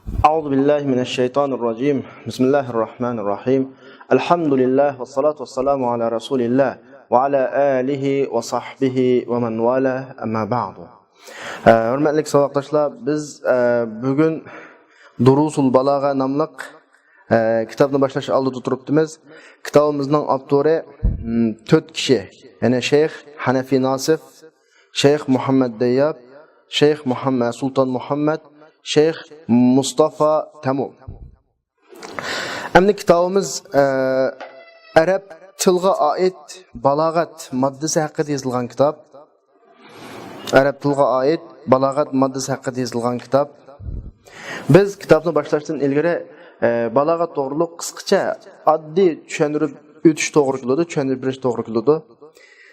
Euzu billahi mineşşeytanirracim. Bismillahirrahmanirrahim. Elhamdülillah ve salatu vesselamu ala Resulillah ve ala alihi ve sahbihi ve men vala amma ba'du. Hürmetli savatdaşlar, biz bugün Durusul Balaga namlıq kitabını başlaş aldı turupdimiz. Kitabımızın avtori 4 kişi. Yani Şeyh Hanefi Nasif, Şeyh Muhammed Deyyab, Şeyh Muhammed Sultan Muhammed, Şeyh Mustafa Temur. Emni kitabımız Arab tilga ait balagat maddesi hakkında yazılgan kitap. Arab tilga ait balagat maddesi hakkında yazılgan kitap. Biz kitabını başlaştığın ilgili balagat doğruluq kısqacha addi tushuntirib o'tish to'g'ri keladi, tushuntirib berish to'g'ri keladi.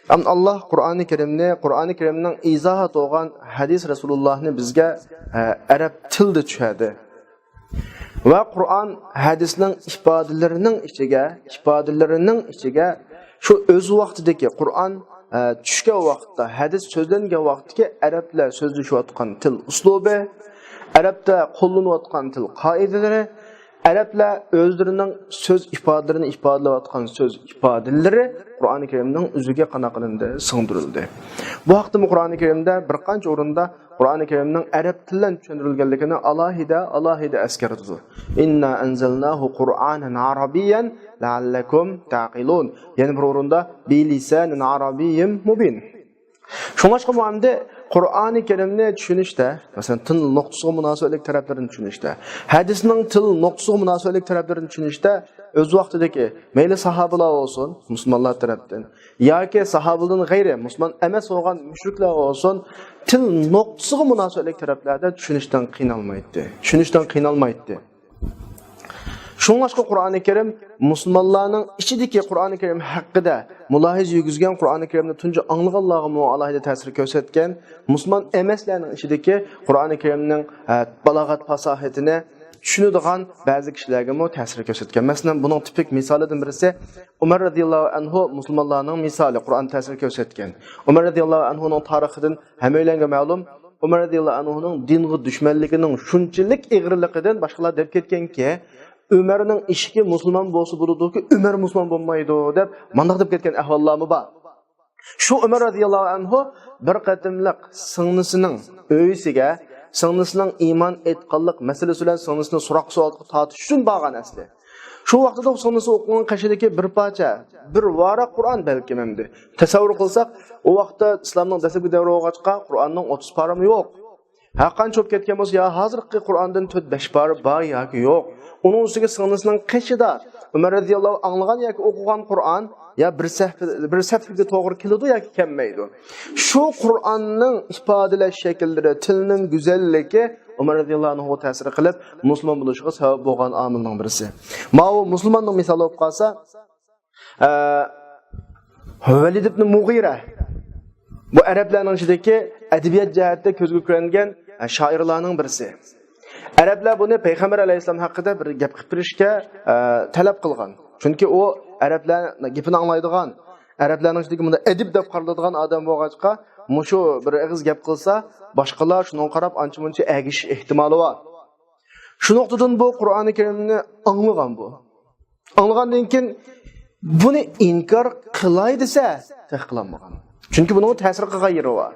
Allah Qur'oni Karimning izohi bo'lgan hadis Rasulullahni bizga arab tilida tushadi. Va Qur'on hadisning ifodalarining ichiga shu o'z vaqtidagi Qur'on tushgan vaqtda, hadis so'zlangan vaqtdagi arablar so'zlashayotgan til uslubi, arabda qo'llanayotgan til qoidalari, arablar o'zlarining so'z ifodalarini ifodalayotgan so'z ifodalari Qur'oni Karimning o'ziga qanaqalandi singdirildi. Bu haqda Qur'oni Karimda bir qancha o'rinda Qur'oni Karimning arab tilidan tushuntirilganligini alohida eskartdi. Inna anzalnahu Qur'anan arabiyyan la'allakum taqilun. Yana bir o'rinda bi lisanin arabiyyin mubin. Şunlaşqa bu hamda Qur'oni Karimni tushunishda, masalan, til nuqtasiga munosabatlik taraflarini tushunishda, hadisning til nuqtasiga munosabatlik taraflarini tushunishda o'z vaqtidagi mayli sahobalar bo'lsin, musulmonlar tarafdan yoki sahobalardan g'ayri musulmon emas bo'lgan mushriklar bo'lsin, til nuqtasiga munosabatlik taraflarda tushunishdan qiynalmaydi. Şunlaşqa Qur'oni Karim musulmonlarning ichidagi Qur'oni Karim haqida mulohiza yurgizgan, Qur'oni Karimni tunji anglaganlarga alohida ta'sir ko'rsatgan, musulmon emaslarning ichidagi Qur'oni Karimning balog'at fasohatini tushunadigan ba'zi kishilarga ta'sir ko'rsatgan. Masalan, buning tipik misolidan birisi Umar radhiyallohu anhu musulmonlarning misoli Qur'on ta'sir ko'rsatgan. Umar radhiyallohu anhuning tarixidan hammalarga ma'lum, Umar radhiyallohu anhuning dinga dushmanligining shunchalik ig'irligidan boshqalar deb ketganki, Ömer'nin işki Müslüman bolsa buludu ki Ömer Müslüman bolmaydı deb mandaq deb ketgan ahvollarmi bor. Şu Ömer radhiyallohu anhu bir qatimliq singlisining o'yisiga, singlisining iymon etganlik masalasi bilan singlisini so'roq savol tortish uchun borgan asli. Şu vaqtida singlisi o'qigan qashidagi bir parcha, bir varaq Qur'on balkim endi. Tasavvur qilsak, o vaqtda islomning dastlabki davri bo'lg'achqa Qur'onning 30 parami yo'q. Haqqan cho'p ketgan bo'lsa, ya hozirgi Qur'ondan 4-5 pari bor yoki yo'q. Onun üstüge sığınısının qishida Ömer radhiyallohu anlagan yoki o'qigan Qur'on ya bir sahifada to'g'ri keladi yoki kelmaydi. Shu Qur'onning ifodalash shakllari, tilning go'zalligi Ömer radhiyallohu anhu ta'sir qilib, musulmon bo'lishiga sabab bo'lgan omilning birisi. Ma'u musulmonning misoli olib qolsa, Valid ibn Mughira bu arablarning ichidagi adabiyot jihatda ko'zga ko'ringan shoirlarning birisi. Arablar buni Payg'ambar alayhisalom haqida bir gap qilib berishga talab qilgan. Chunki u arablar gapini anglaydigan, arablarning ichidagi bunda adib deb qaraladigan odam bo'lg'achqa, mushu bir og'iz gap qilsa, boshqalar shunga qarab ancha-muncha agish ehtimoli bor. Shu nuqtadan bu Qur'oni Karimni anglagan bu. Anglagandan keyin buni inkor qilay desa, taqiqlanmagan. Chunki buning ta'sir qilgan yeri bor.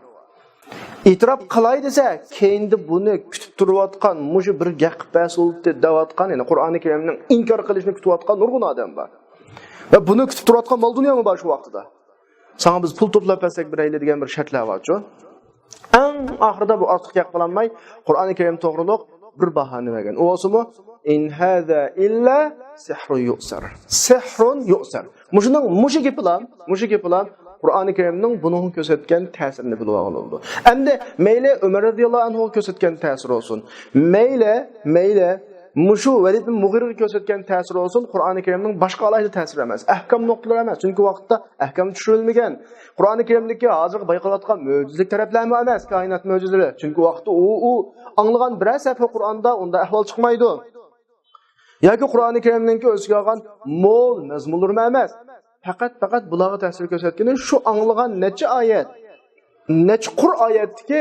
İtiraf qilay desa, keyinda buni kutib turayotgan, mushu bir gap basulti davatgan, ya'ni Qur'oni Karimning inkor qilishni kutayotgan nurg'un odam bor. Va buni kutib turayotgan mol dunyomi bor shu vaqtida? Sana biz pul to'plab bersak birayli degan bir shartlar bor-ku. Eng oxirida bu ortiq gap qilinmay, Qur'oni Karim to'g'riliq bir bahona bergan. U o'simi in hada illa sihrun yu'sar. Mushu gaplar Qur'oni Karimning buning ko'rsatgan ta'sirini bilib oldi. Endi mayli Umar radhiyallohu anhu ko'rsatgan ta'sir olsun. Mayli mushu Valid ibn Mughira ko'rsatgan ta'sir olsun, Qur'oni Karimning boshqa alohida ta'siri emas, ahkam nuqtalari emas. Chunki vaqtda ahkam tushirilmagan. Qur'oni Karimdagi hozir bayqalayotgan mo'jizalik taraflarmi emas, koinot mo'jizalari. Chunki vaqtda u anglagan bir sahifa Qur'onda unda ahvol chiqmaydi. Yoki Qur'oni Karimning o'ziga olgan mo'l mazmunlar emas. Faqat bularga ta'sir ko'rsatgani shu anglagan necha oyat, necha Qur'on oyatdagi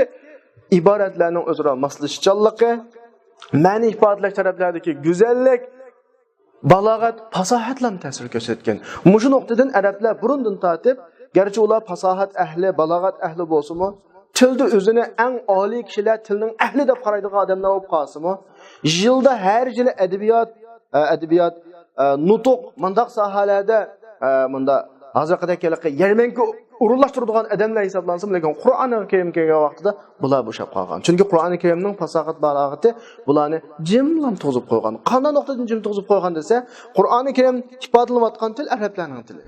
iboratlarning o'zaro moslashganligi, ma'ni ifodalash taraflaridagi go'zallik, balog'at, fasohatlam ta'sir ko'rsatgan. Mushu nuqtadan arablar burundan tortib, garchi ular fasohat ahli, balog'at ahli bo'lsa-mu, tilda o'zini eng oliy kishilar tilning ahli deb qaraydigan odamlar bo'lib qolsa-mu, yilda har yili adabiyot, nutuq, mundaq sohalarda bunda hozirqidagi yarmanka urunlashtiradigan odamlar hisoblansa, lekin Qur'oni Karim kelgan vaqtida bular bo'shab qolgan. Chunki Qur'oni Karimning fasohat balog'ati bularni jimlam to'zib qo'ygan. Qanday nuqtadan jim to'zib qo'ygan desa, Qur'oni Karim ifodalanayotgan til arablarning tili.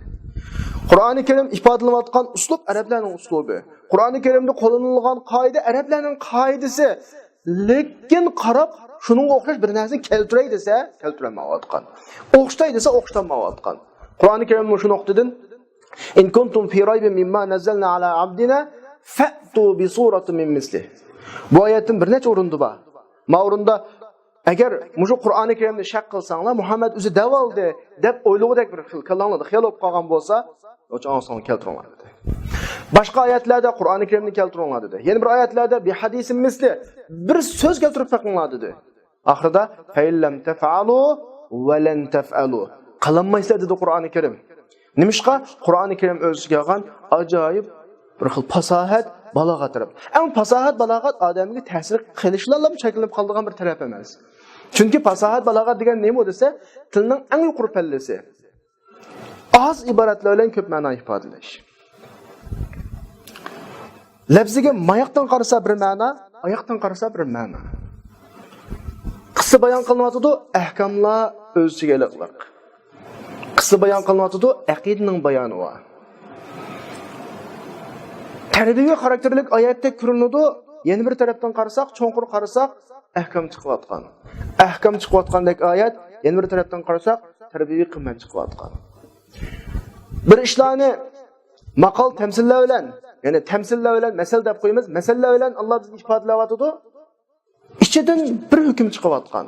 Qur'oni Karim ifodalanayotgan uslub arablarning uslubi. Qur'oni Karimda qo'llanilgan qoida arablarning qoidasi. Lekin qarab shuningga o'xshash bir narsani keltiray desa, keltirolmayotgan. O'xshatay desa, o'xshatolmayotgan. Qur'oni Karim shu nuqtadan in kuntum fi raybin mimma nazzalna ala abdina fa'tu bi suratin min mislih. Bu oyatning bir necha o'rindi bor. Ma o'rinda agar mushu Qur'oni Karimni shak qilsanglar, Muhammad o'zi davoldi deb o'ylagudek bir xillanlarda xiyol bo'lib qolgan bo'lsa, o'chonsonni keltiringlar dedi. Boshqa oyatlarda Qur'oni Karimni keltiringlar dedi. Yana bir oyatlarda bi hadisin misli bir so'z keltirib taqinglar dedi. Oxirida fa illam taf'alu va lan taf'alu. Qilinmaysizlar dedi Qur'oni Karim. Nimishqa Qur'oni Karim o'ziga olgan ajoyib bir xil fasohat, balog'at taraf. Ammo fasohat, balog'at odamga ta'sir qilishlarla shakllanib qolgan bir taraf emas. Chunki fasohat, balog'at degan nima desa, tilning eng yuqori pallasi. Az iboratlar bilan ko'p ma'no ifodalash. Lafziga mayoqdan qarasa bir ma'no, oyoqdan qarasa bir ma'no. Qissa bayon qilinadi, ahkomlar o'ziga liqliq. Qissa bayon qilinadi, aqidaning bayoni bor. Tarbiya xarakterlik oyatda ko'rinadi, yana bir tarafdan qarasak, cho'nqur qarasak, ahkom chiqayotgan. Ahkom chiqayotgandek oyat, yana bir tarafdan qarasak, tarbiyaviy qimmat chiqayotgan. Bir ishlarni maqol tamsillar bilan, ya'ni tamsillar bilan masal deb qo'yamiz, masallar bilan Alloh bizga ifodalayotdi. Ichidan bir hukm chiqayotgan.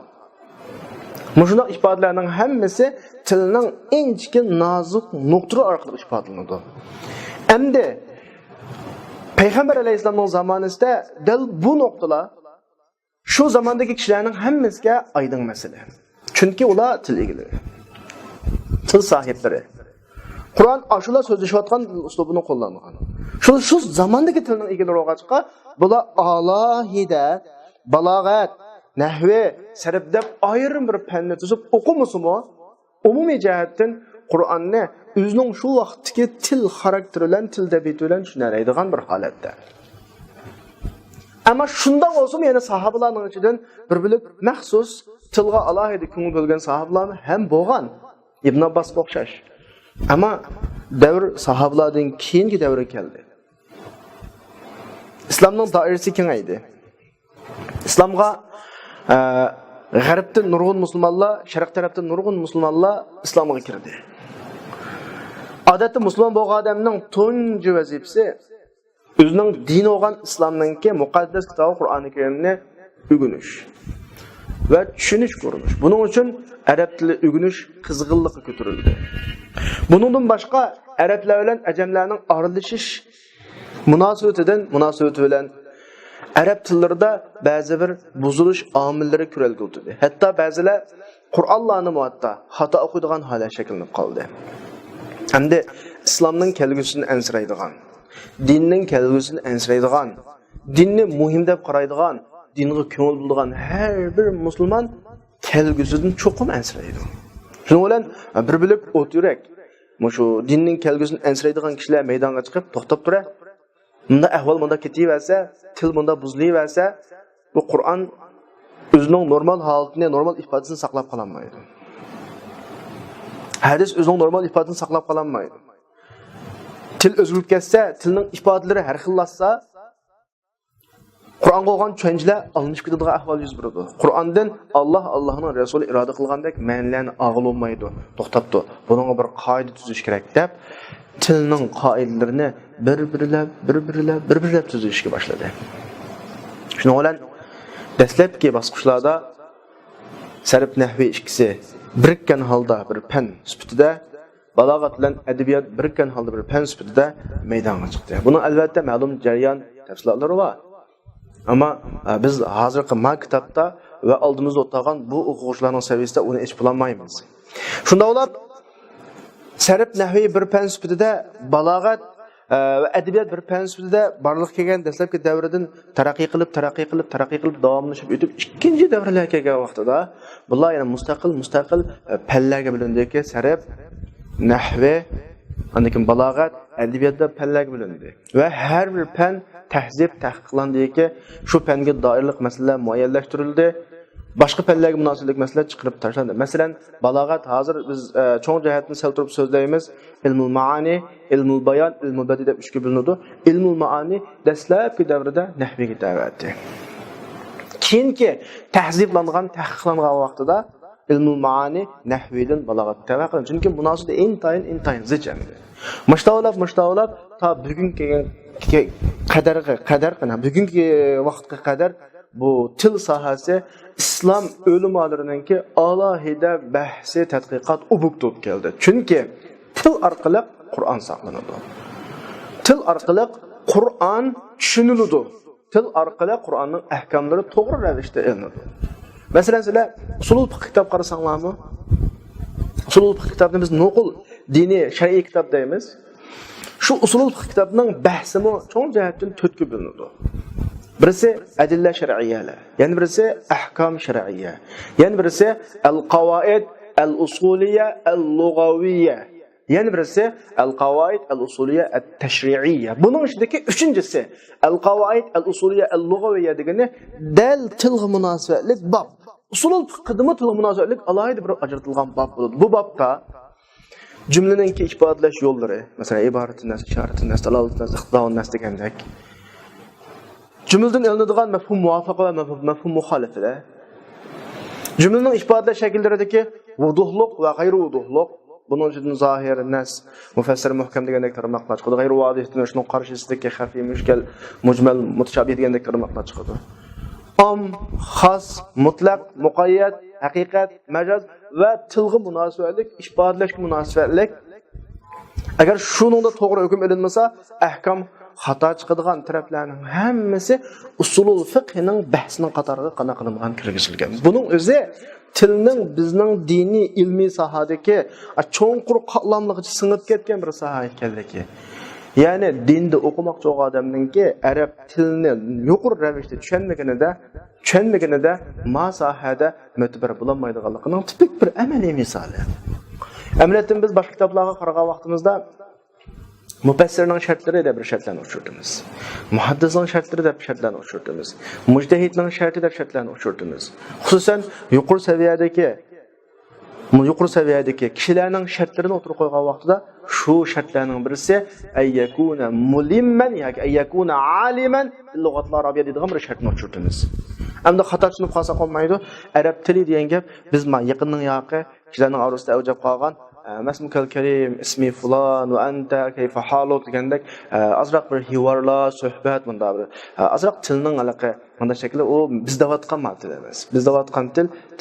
Mushunday ifodalarning hammasi tilning inchki nozik nuqtalari orqali ifodalanadi. Endi Payg'ambar alayhisolamning zamonasida dal bu nuqtalar shu zamondagi kishilarning hammasiga oydin masala. Chunki ular til egalari, til sohiblari. Qur'on ashular so'zlashayotgan uslubini qo'llangan. Shu zamondagi tilning egalari bo'lg'achqa, bular alohida balog'at, nahvi, sarf deb ayrim bir fanni tuzib o'qimasimi, umumiy jihatdan Qur'onni o'zining shu vaqtdagi til xarakteri bilan, til tabiati bilan tushunadigan bir holatda. Ammo shunda bo'lsa, yana sahobalarning ichidan bir bilib maxsus tilga alohida ko'ngil bo'lgan sahobalar ham bo'lgan. Ibn Abbos o'xshash. Ammo davr sahobalardan keyingi davrga keldi. Islomning doirasi kengaydi. İslamga g'arbdan nurg'un musulmonlar, sharq tarafdan nurg'un musulmonlar islomga kirdi. Odatda musulmon bo'lgan odamning tunji vazifasi o'zining dini bo'lgan islomningki muqaddas kitobi Qur'oni Karimni o'rganish va tushunish ko'rinish. Buning uchun arab tili o'rganish qizg'inligi ko'tarildi. Buningdan boshqa arablar bilan ajamlarning aralashish munosabati bilan Arab tillarida ba'zi bir buzilish omillari ko'rildi. Hatto ba'zilar Qur'onlarni muatta xato o'qiydigan holat shakllanib qoldi. Endi islomning kelgusini ansiraydigan, dinning kelgusini ansiraydigan, dinni muhim deb qaraydigan, dinga ko'ngil bo'ladigan har bir musulmon kelgusidan cho'qim ansiraydi. Shuning bilan bir bilib o'tirak. Shu dinning kelgusini ansiraydigan kishilar maydonga chiqib to'xtab turadi. Bunda ahvol bunda ketaversa, til bunda buzilaversa, bu Qur'on o'zining normal holatini, normal ifodasini saqlab qolmaydi. Hadis o'zining normal ifodasini saqlab qolmaydi. Til o'zgarib ketsa, tilning ifodalari har xillashsa, Qur'onga bo'lgan tushunchalar alınışıp ketadigan ahvol yuz beradi. Qur'ondan Allohning Rasuli iroda qilgandek ma'nolarni og'ilolmaydi, to'xtatdi. Buningga bir qoida tuzish kerak deb tilning qoidalarini bir-birlab tuzishga boshladi. Shuning bilan dastlabki bosqichlarda sarf nahvi ikkisi birikkan holda bir fan sifatida, balog'at bilan adabiyot birikkan holda bir fan sifatida maydonga chiqdi. Buning albatta ma'lum jarayon tafsilotlari bor. Ama biz hozirgi ma kitobda ve aldığımız otagan bu o'quvchilarning saviyasida uni ish bilolmaymiz. Shunda olab sarf nahviy bir fan sifatida balog'at va adabiyot bir fan sifatida barliq kelgan dastlabki davridan taraqqiy qilib davomlashib o'tib ikkinchi davrlarga kelgan vaqtida bular yana mustaqil fanlarga bo'lindiki sarf nahvi andakin balog'at adabiyotda fanlarga bo'lindi va har bir fan tahzib tahqiqlandiki shu fanga doirlik masalalar muayyanlashtirildi. Boshqa fanlarga munosabatli masalalar chiqarib tashlandi. Masalan, balog'at hozir biz cho'ng jihatni sal turib so'zlaymiz. Ilmul maani, ilmul bayon, ilmul badi deb uchga bo'linadi. Ilmul maani dastlabki davrida nahviga da'vatdi. Keyingi tahziblangan, tahqiqlangan vaqtida ilmul maani nahvidan balog'atga da'vat chunki munosabat intayin zich endi. Mushtaolab ta bugungi bugungi vaqtga qadar bu til sohasi islom o'limalarininki alohida bahsi tadqiqot ubukdib keldi. Chunki til orqali Qur'on saqlanadi. Til orqali Qur'on tushuniladi. Til orqali Qur'onning ahkomlari to'g'ri ravishda ilinadi. Masalan, sizlar usulul fiqh kitob qarasanglarmi? Usulul fiqh kitobni biz nuqul diniy shar'iy kitob deymiz. Şu usulul fiqh kitobning bahsimi cho'ng jihatdan to'rtga bo'linadi. Birisi adilla shar'iyyalar, yana birisi ahkam shar'iyya, yana birisi al-qawaid al-usuliyya al-lughawiyya, yana birisi al-qawaid al-usuliyya at-tashri'iyya. Buning ichidagi uchinchisi al-qawaid al-usuliyya al-lughawiyya degani dal tilga munosabatli bab. Usulul fiqhda tilga munosabatli alohida bir ajratilgan bab bo'ladi. Bu babda cümleninki ifadalash yo'llari, masalan, iboratin nas, ishoratin nas, dalolat nas, iqtidon nas degandek. Cümleden elinadigan mafhum muvafaqa va mafhum muxolifalar. Cümlening ifodalash shakllaridagi vuduhluq va g'ayri vuduhluq, buning uchun zohir, nas, mufassir, muhkam degandek tarmoqlar chiqadi. G'ayri vodih shunday qarshisidagi xafiy, mushkal, mujmal, mutashabih degandek tarmoqlar chiqadi. Am, xos, mutlaq, muqayyad, haqiqat, majaz va tilga munosabatlik, ifodalashga munosabatlik. Agar shuningda to'g'ri hukm ilinmasa, ahkam xato chiqadigan taraflarning hammasi usulul fiqhning bahsining qatoriga qana qilingan kirgizilgan. Buning o'zi tilning bizning diniy ilmiy sohadagi cho'nqur qatlamligicha singib ketgan bir soha ekanligi. Ya'ni dinda o'qimoqchi odamningki arab tilini yuqori ravishda tushunmaganida ma sohada mo'tabar bo'lolmaydiganligining tipik bir amaliy misoli. Amaliyotdan biz boshqa kitoblarga qaragan vaqtimizda mufassirning shartlari deb bir shartlarni ushurdimiz. Muhaddisning shartlari deb shartlarni ushurdimiz. Mujtahidning sharti deb shartlarni ushurdimiz. Xususan yuqori seviyadagi kishilarning shartlarini o'tirib qo'ygan vaqtida shu shartlarning birisi ayyakuna mulimman yoki ayyakuna aliman lug'atlar arabiyya degan bir shartni ushurdimiz. Endi xato tushunib qolsa qolmaydi. Arab tili degan gap biz yaqinning yoqi kishilarning orasida avjab qolgan Masmukal Karim, ismi fulan va anta kayfa haluk degandek azroq bir hivorlar, suhbat bunda bir azroq tilning aloqa bunda shakli u bizda vatgan til emas. Bizda vatgan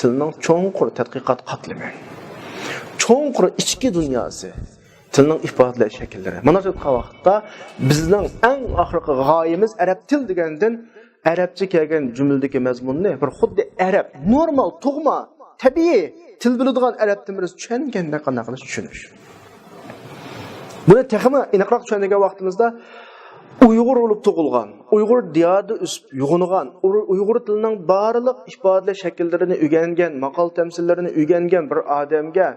tilning cho'nqur tadqiqot qatlami. Cho'nqur ichki dunyosi. Tilning ifodalash shakllari. Mana shu vaqtda bizning eng oxirgi g'oyamiz arab til degandan arabcha kelgan jumladagi mazmunni bir xuddi arab, normal, tug'ma, tabiiy til biladigan arab tilini tushunganda qanday qilish tushunish. Buni texmi aniqroq tushunadigan vaqtimizda Uyg'ur bo'lib tug'ilgan, Uyg'ur diyarida o'sib uyg'ongan, Uyg'ur tilining barliq ifodalash shakllarini o'rgangan, maqol tamsillarini o'rgangan bir odamga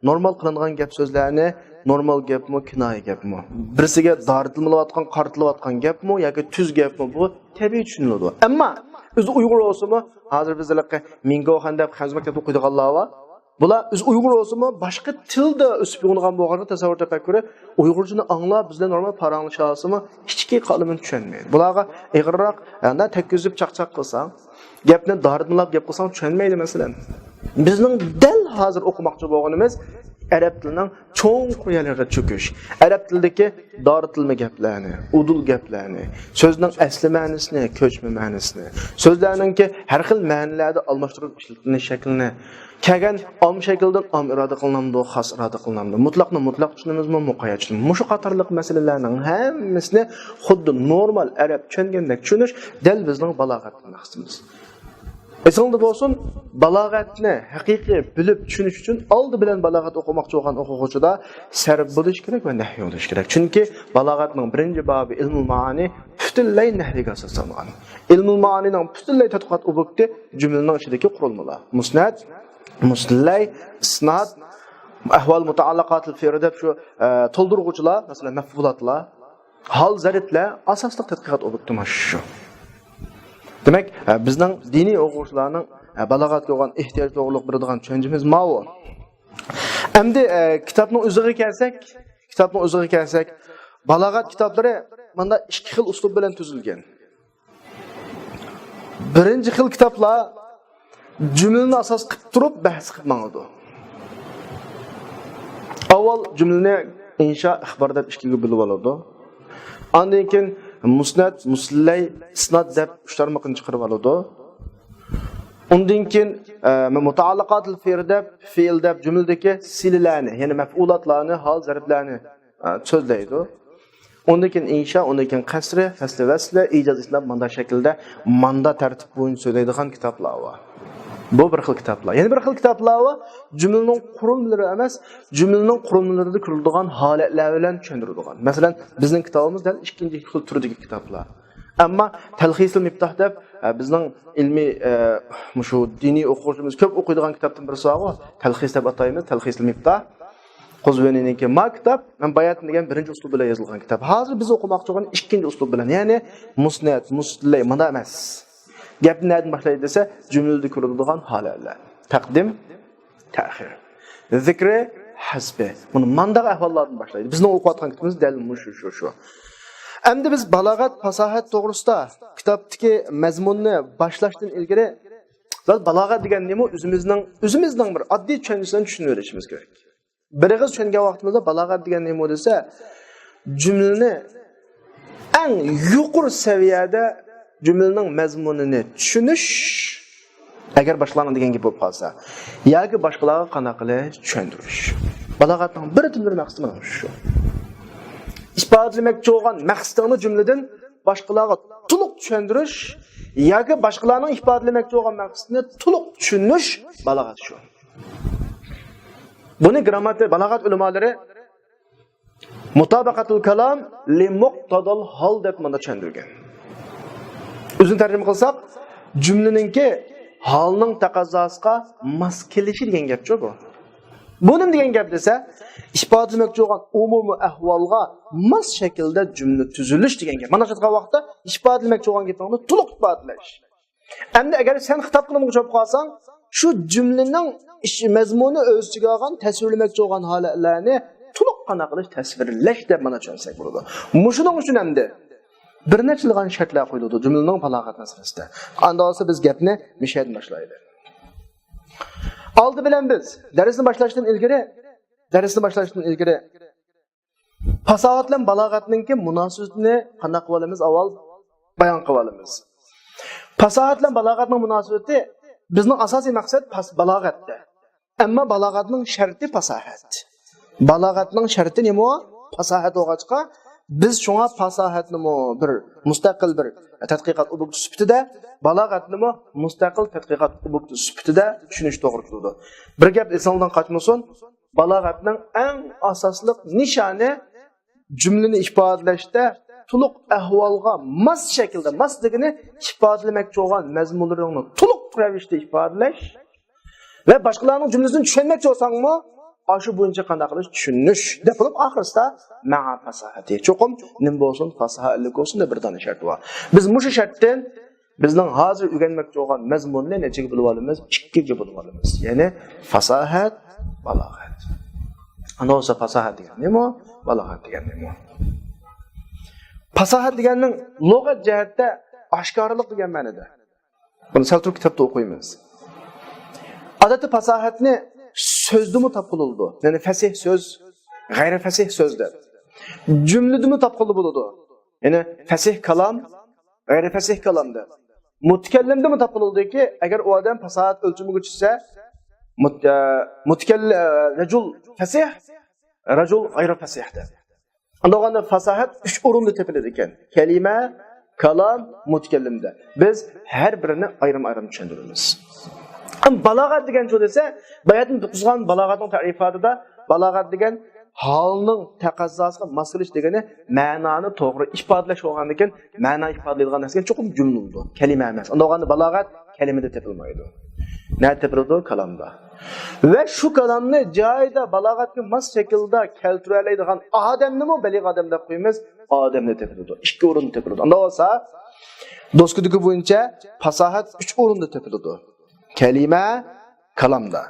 normal qilingan gap so'zlarni normal gapmi, kinoya gapmi, birisiga doritilmayotgan, qartilayotgan gapmi yoki tuz gapmi bu tabiiy tushuniladi. Ammo o'zi Uyg'ur bo'lsa-mu, hozir bizlarga Mingoxan deb xizmat maktabida o'qiydiganlar bor. Bular o'zi Uyg'ur bo'lsa-mu, boshqa tilda o'sib uyg'ongan bo'lganda tasavvur tafakkuri Uyg'urchani anglab, bizlar normal paranglashib olsa-mu, hech kim qolmini tushunmaydi. Bularga ig'irroq, yana takkizib chaqchaq qilsang, gapni doritilab gap qilsang tushunmaydi masalan. Bizning dal hozir o'qimoqchi bo'lganimiz arab tilining cho'nqur yerlarga cho'kish. Arab tilidagi doritilma gaplarni, udul gaplarni, so'zning asli ma'nosini, ko'chma ma'nosini, so'zlarningki har xil ma'nolarda almashtirib ishlatilgan shaklini kelgan om shakldan om iroda qilinadi, xos iroda qilinadi. Mutlaqni mutlaq tushunamizmi, muqayyad tushunamiz. Mushu qatorliq masalalarning hammasini xuddi normal arab tushungandek tushunish dal bizning balog'at maqsadimiz. Esingizde bo'lsin, balog'atni haqiqiy bilib tushunish uchun oldi bilan balog'at o'qimoqchi bo'lgan o'quvchida sarf bo'lish kerak va nahiy bo'lish kerak. Chunki balog'atning birinchi bobi ilmul maani butunlay nahiyga asoslangan. Ilmul maanining butunlay tadqiqot objekti jumlaning ichidagi qurilmalar. Musnad, muslay, isnad, ahval mutaallaqatul fi'l deb shu to'ldiruvchilar, masalan, maf'ulatlar, hal zarflar asosli tadqiqot objekti shu. Demek bizning diniy o'quvchilarning balog'atga bo'lgan ehtiyoj to'g'riliq biladigan tushunchamiz ma'lum. Endi kitobning o'ziga kelsak, balog'at kitoblari mana ikki xil uslub bilan tuzilgan. Birinchi xil kitoblar jumlani asos qilib turib bahs qilib mangadi. Avval jumlani insho, ixbar deb ikkiga bo'lib oladi. Ondan keyin musnad, muslay, isnad deb uch tarmoqni chiqarib oladi. Undan keyin mutaallaqatul fi'l deb jumladagi silalarni, ya'ni maf'ulatlarni, hal zarflarni so'zlaydi. Undan keyin insho, undan keyin qasri, fasl, vasl, ijoz, isnad manda shaklda, manda tartib bo'yicha so'zlaydigan kitoblar bor. Bu bir xil kitoblar. Yana bir xil kitoblar bor, jumlaning qurilmalari emas, jumlaning qurilmalarida ko'riladigan holatlar bilan tushuntirilgan. Masalan, bizning kitobimiz dal ikkinchi xil turdagi kitoblar. Ammo Talxisul Miftah deb bizning ilmiy shu diniy o'quvchimiz ko'p o'qiydigan kitobdan birisi bor. Talxis deb ataymiz, Talxisul Miftah. Quzvanininki maktab, men bayat degan birinchi uslub bilan yozilgan kitob. Hozir biz o'qimoqchi bo'lgan ikkinchi uslub bilan, ya'ni musnad, muslay, mana emas. Gapni nereden başlaydı dese cümlede kurulduğun halalar. Takdim, ta'khir. Zikri, hasbi. Bunu mandaq ahvallardan başlaydı. Bizning o'qiyotgan kitobimiz dalil şu. Endi biz balog'at, fasohat to'g'risida kitobdagi mazmunni boshlashdan ilgari balog'at degan nima o'zimizning bir oddiy tushunchasidan tushunib olishimiz kerak. Bir og'iz tushungan vaqtimizda balog'at degan nima desa, jumlani eng yuqori saviyada cümlenin mazmunini tushunish agar boshqalarning degan gap bo'lib qolsa yoki boshqalarga qana qilish tushuntirish. Balog'atning bir tümlü maqsadi mana shu. İsbotlamoqchi bo'lgan maqsadini jumladan boshqalarga to'liq tushuntirish yoki boshqalarning ifodalamoqchi bo'lgan maqsadini to'liq tushunish balog'at shu. Buni grammatik balog'at ulamolari mutabaqatul kalam li muqtadal hal deb mana tushuntirgan. Uzun tercüme qilsak, cümleninki halning taqozzosiga mos kelishi degan gapchi bu. Buning degan gap desa, isbotlamoqchi bo'lgan umumiy ahvolga mos shaklda jumla tuzilish degan gap. Mana shu vaqtda isbotlamoqchi bo'lgan gapni to'liq isbotlash. Endi agar sen xitob qilmoqchi bo'lib qolsang, shu jumlaning mazmuni o'z ichiga olgan tasvirlamoqchi bo'lgan holatlarni to'liq qana qilish, tasvirlash deb mana tushunsak bo'ladi. Mushuning uchun endi bir nechilgan shartlar qo'yildi jumlaning balog'at masalasida. Anda olsa biz gapni mishaydan boshlaydi. Oldi bilan biz darsni boshlashdan ilgari fasohat bilan balog'atningki munosabatini qanday qilib olamiz avval bayon qilib olamiz. Fasohat bilan balog'atning munosabati bizning asosiy maqsad balog'atda. Ammo balog'atning sharti fasohat. Balog'atning sharti nima? Fasohat o'g'achqa biz shunga fasohatni bir mustaqil bir tadqiqot objekti sifatida, balog'atni mustaqil tadqiqot objekti sifatida tushunish to'g'ri keladi. Bir gap esingizdan qochmasin, balog'atning eng asosli nishoni jumlani ifodalashda to'liq ahvolga mos shaklda, mos degani ifodalamoqchi bo'lgan mazmunlarini to'liq ravishda ifodalash va boshqalarning jumlasini tushunmoqchi bo'lsangmi, aşı bo'yicha qanday qilish tushunish deb qilib oxirida ma'a fasahati cho'qim nim bo'lsin fasahatlik bo'lsin deb bir dona shart bor. Biz mushu shartdan bizning hozir o'rganmoqchi bo'lgan mazmunni nechaga bo'lib olamiz? Ikkiga bo'lib olamiz. Ya'ni fasahat, balog'at. Ana o'sha fasahat degan nima? Balog'at degan nima? Fasahat deganning lug'at jihatda oshkorlik degan ma'noda. Buni saltur kitobda o'qiymiz. Odatda fasahatni sözde mi tapılıldı? Yani fesih söz, gayri fesih sözler. Cümlede mi tapılıldı? Yani fesih kalam, gayri fesih kalamda. Mutkellimde mi tapılıldı ki eğer o adam fasahat ölçümü geçirse racul fesih, racul gayri fesih'de. Andağında fasahat üç orumda tepeledikken. Kelime, kalam, mutakallimda. Biz her birini ayrım-ayrım tushundiramiz. Balog'at degan so'z esa, bayatni tuzgan balog'atning ta'rifatida balog'at degan holning taqozzosiga mos kelish degani ma'noni to'g'ri ifodalash bo'lgandan keyin ma'no ifodalaydigan narsaga cho'qim jumladir, kalima emas. Unda o'g'anda balog'at kalimada topilmaydi. Nima topiladi? Kalamda. Ve şu kalamni joyida balog'atga mos shaklda keltira oladigan odamni mo balig' odam deb qo'yamiz, odamni topiladi. Ikki o'rinda topiladi. Unda bo'lsa do'stlikdagi bo'yicha fasohat 3 o'rinda topiladi. Kalima kalamda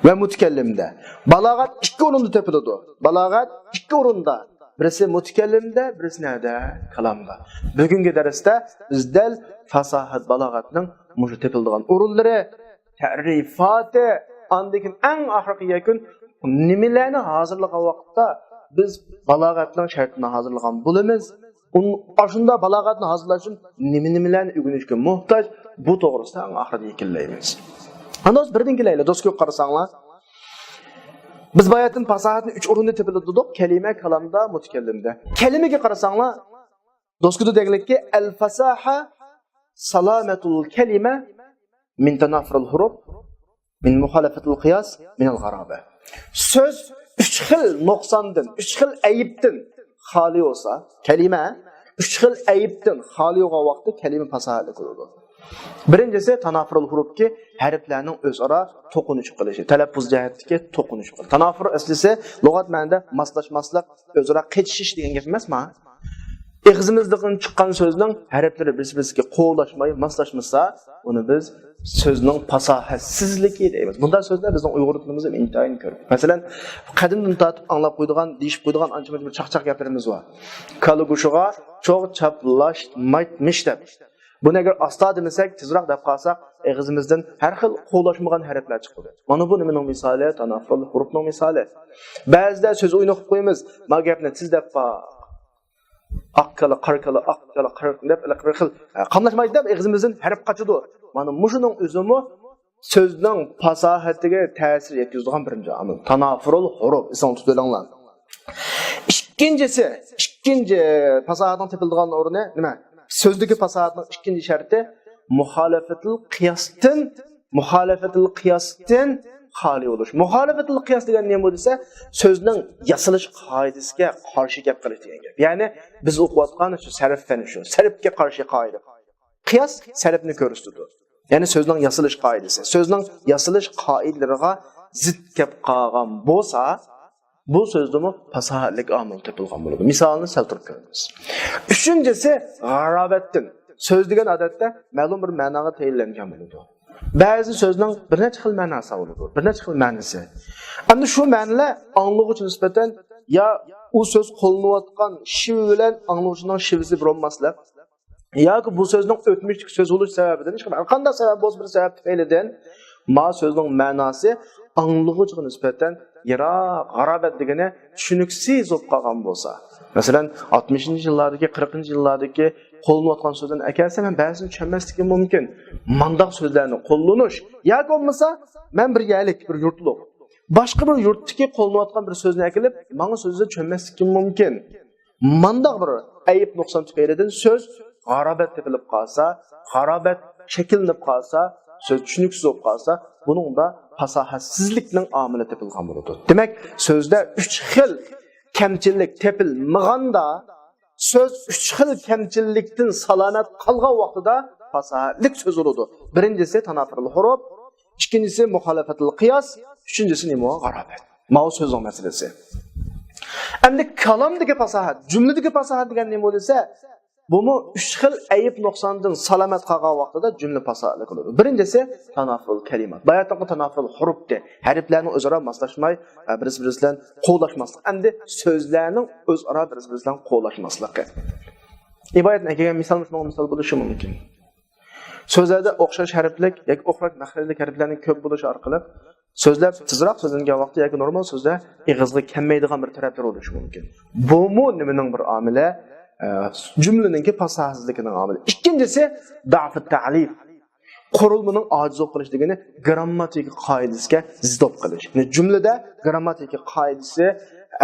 ve mutakallimda. Balog'at 2 o'rinda topiladi. Balog'at 2 o'rinda. Birisi mutakallimda, birisi nerede? Kalamda. Bugungi darsda biz dal fasohat balog'atning mushu topiladigan o'rinlari, ta'rifati, andikin eng oxirgi yakun nimalarni hozirlagan vaqtda biz balog'atning shartini hozirlagan bo'lamiz. Aslında balog'atni hozirlash uchun nimalarni o'rganishga muhtoj, bu to'g'risida eng oxirida yakillaymiz. Ana o'z birdan kelaylik, do'st ko'p qarasanglar. Biz bayatın fasohatni 3 o'rinda topiladi, kalima, kalamda, mutakallimda. Kalimaga qarasanglar, do'stkuda deglikki al-fasaha salamatul kalima min tanafrul huruf min muhalafatul qiyas min al-gharaba. Söz 3 xil nuqsondan, 3 xil ayibdan xoli olsa, kalima 3 xil ayibdan xoli bo'lgan vaqtda kalima fasohatli bo'ladi. Birincisi tanafrul hurufki harflarning o'zaro to'qinish qilishi, talaffuz jihatdagi to'qinish qilish. Tanafur aslisi lug'at ma'nida moslashmaslik, o'zaro qechishish degan gap emasmi? Ig'zimizdan chiqqan so'zning harflari bir-biriga qo'llashmay, moslashmasa, uni biz so'zning fasohatsizligi deymiz. Bunday so'zlar bizning Uyg'ur tilimizda intayin ko'p. Masalan, qadimdan tortib anglab qo'ydigan, deyishib qo'ydigan ancha bir chaqchaq gaplarimiz bor. Kalugushiga cho'q chaplashmaytmish deb. Buni agar asta demasak, tezroq deb qolsak, og'zimizdan har xil qo'llashmagan harflar chiqadi. Mana bu nimaning misoli, tanafrul hurufning misoli. Ba'zida so'z o'ynab qo'yamiz, ma gapni tiz deb akkala qarqala akkala qarqlab xil qamlashmaydi deb og'zimizdan harf qochadi. Mana mushuning o'zimi so'zning fasohatiga ta'sir yetkazadigan birinchi omil. Tanafrul huruf ism tutilganlar. Ikkinchi fasohatning topiladigan o'rni nima? Sözdeki fasohatning ikkinchi sharti muhalafatul qiyasdan xoli bo'lish. Muhalafatul qiyas degan nima bo'lsa, so'zning yasalish qoidasiga qarshi gap qilish degan gap. Ya'ni biz o'qiyotgan shu sarf fani shu, sarfga qarshi qoida. Qiyas sarfni ko'rsatadi. Ya'ni so'zning yasalish qoidasi. So'zning yasalish qoidalariga zid gap qolgan bo'lsa, bu so'zdimi fasohatlik omil topilgan bo'ladi. Misolni keltirib ko'ramiz. Uchinchisi g'arobatdan. So'z degan odatda ma'lum bir ma'noga tayinlangan bo'ladi. Ba'zi so'zning bir necha xil ma'nosi bo'ladi, bir necha xil ma'nosi. Endi shu ma'nolar anglag'uvchi nisbatan ya u so'z qo'llanayotgan shiv bilan anglag'uvchining shivisi bir bo'lmaslik, yoki bu so'zning o'tmishlik so'z bo'lish sababidan har qanday sabab bo'lsa bir sabab tufaylidan ma so'zning ma'nosi anglag'uvchiga nisbatan yiroq g'arobat degani tushuniksiz bo'lib qolgan bo'lsa, masalan 60-yillardagi 40-yillardagi qo'llanayotgan so'zdan akalsa men ba'zini tushunmasligim mumkin. Mandaq so'zlarni qo'llanish yoki bo'lmasa men bir yalik bir yurtliq boshqa bir yurtdagi qo'llanayotgan bir so'zni akalib, menga so'zni tushunmasligim mumkin. Mandaq bir ayib nuqson tufaylidan so'z g'arobat tepilib qolsa, g'arobat shakllanib qolsa, söz tushuniksiz bo'lib qolsa, buningda fasohatsizlikning omili topilgan bo'ladi. Demak, so'zda 3 xil kamchilik tepilmaganda, söz 3 xil kamchilikdan salomat qolgan vaqtida fasohatlik so'z bo'ladi. Birinchisi tanafrul huruf, ikkinchisi muhalafatul qiyas, uchinchisi nima? G'arobat. Ma'u so'zning masalasi. Endi kalamdagi fasohat, jumladagi fasohat degan nima bo'lsa, bunu 3 xil ayib nuqsondan salomat qolgan vaqtida jumla fasohatli qiladi. Birinchisi tanafrul kalimat. Bayatda tanafrul hurufda harflarning o'zaro moslashmay, bir-biri bilan qo'llashmaslik. Endi so'zlarning o'zaro bir-biri bilan qo'llashmasligi. Ibodatdan kelgan misol bo'lishi mumkin. So'zlarda o'xshash harflik yoki o'xshash maxrajlik harflarning ko'p bo'lishi orqali so'zlar tezroq so'zlangan vaqtda yoki normal so'zda ig'izga kelmaydigan bir taraflar bo'lishi mumkin. Bu nimaning bir omili? Cümleninki fasohatsizligining omili. Ikkinchisi da'f ta'lif. Qurilmaning ojiz bo'lib qolish degani grammatik qoidasiga zid bo'lib qolish. Ya'ni jumlada grammatik qoidasi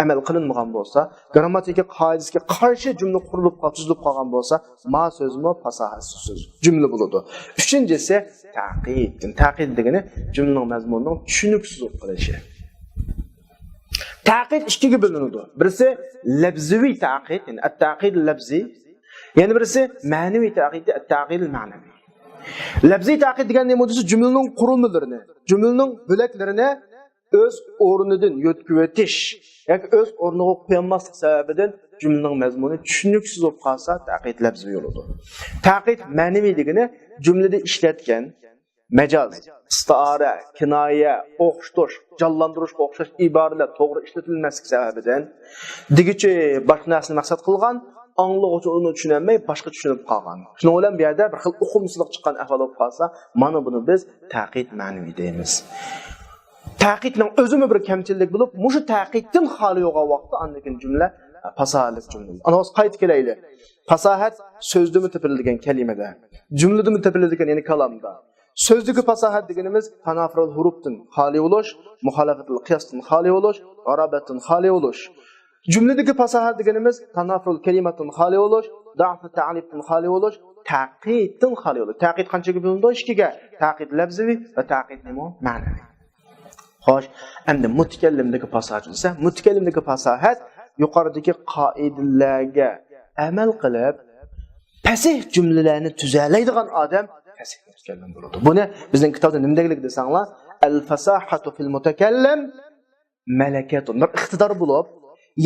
amal qilinmagan bo'lsa, grammatika qoidasiga qarshi jumla qurilib tuzilib qolgan bo'lsa, ma so'zmi fasohatsiz so'z jumla bo'ladi. Uchinchisi taqid. Taqid degani jumlaning mazmunining tushuniksiz qilishi. Taqid ikkiga bo'linadi. Birisi labziy taqid, ya'ni at-taqid labzi. Yana birisi ma'naviy taqid, at-taqid ma'naviy. Labziy taqid degani nima bo'lsa, jumlaning qurilmalarini, jumlaning bo'laklarini o'z o'rnidan yo'tkib o'tish yoki o'z o'rniga qo'ymaslik sababidan jumlaning mazmuni tushuniksiz bo'lib qolsa, taqid labziy bo'ladi. Taqid ma'naviy degani jumlada ishlatgan majaz, istiara, kinoya, o'xshatish, jonlantirishga o'xshash iboralar to'g'ri ishlatilmasligi sababidan digichi boshqa narsani maqsad qilgan, anglag'uvchi uni tushunolmay boshqa tushunib qolgan. Shuning bilan bu yerda bir xil uqumsizlik chiqqan ahvol bo'lib qolsa, mana buni biz taqid ma'naviy deymiz. Taqidning o'zimi bir kamchilik bo'lib, mushu taqiddan xoli yo'g'on vaqtda andakin jumla fasohatli jumla. Ana o'z qayt kelayli. Fasohat so'zdimi topiladigan kalimada, jumladimi topiladigan, ya'ni kalamda. Sözdagi fasohat deganimiz tanafrul hurufdan xoli bo'lish, muxalafatul qiyosdan xoli bo'lish, arabatdan xoli bo'lish. Jumladagi fasohat deganimiz tanafrul kalimatdan xoli bo'lish, da'fu ta'lifdan xoli bo'lish, taqiddan xoli bo'lish. Taqid qanchaga bo'linadi? Ikkiga. Taqid labziy va taqid ma'naviy. Xo'sh, endi mutakallimdagi fasohat esa, mutakallimdagi fasohat yuqoridagi qoidalarga amal qilib, fasih jumlalarni tuzalaydigan odam fasih mutakallim bo'ladi. Buni bizning kitobda nima deganlik desanglar, al-fasahatu fil mutakallim malakatun. Bir iqtidor bo'lib,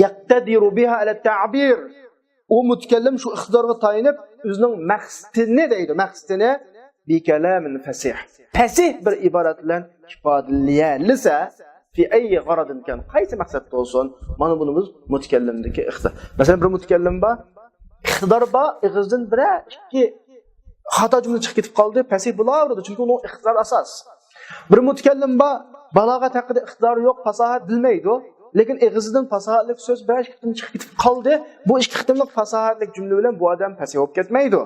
yaqtadiru biha ala ta'bir. U mutakallim shu iqtidorga tayinib, o'zining maqsadini deydi, maqsadini bi kalamin fasih. Fasih bir iborat bilan ifodalasa fi ayyi g'aradin kan, qaysi maqsadda bo'lsin, mana bunimiz mutakallimdagi iqtidor. Masalan, bir mutakallim bor, iqtidor bor, ig'izdan bir ikki xato jumla chiqib ketib qoldi, fasih bo'laveradi, chunki uning iqtidor asos. Bir mutakallim bor, balog'at haqida iqtidori yo'q, fasohat bilmaydi, lekin ig'izdan fasohatli so'z bir ikki qitim chiqib ketib qoldi. Bu ikki qitimlik fasohatli jumla bilan bu odam fasih bo'lib ketmaydi.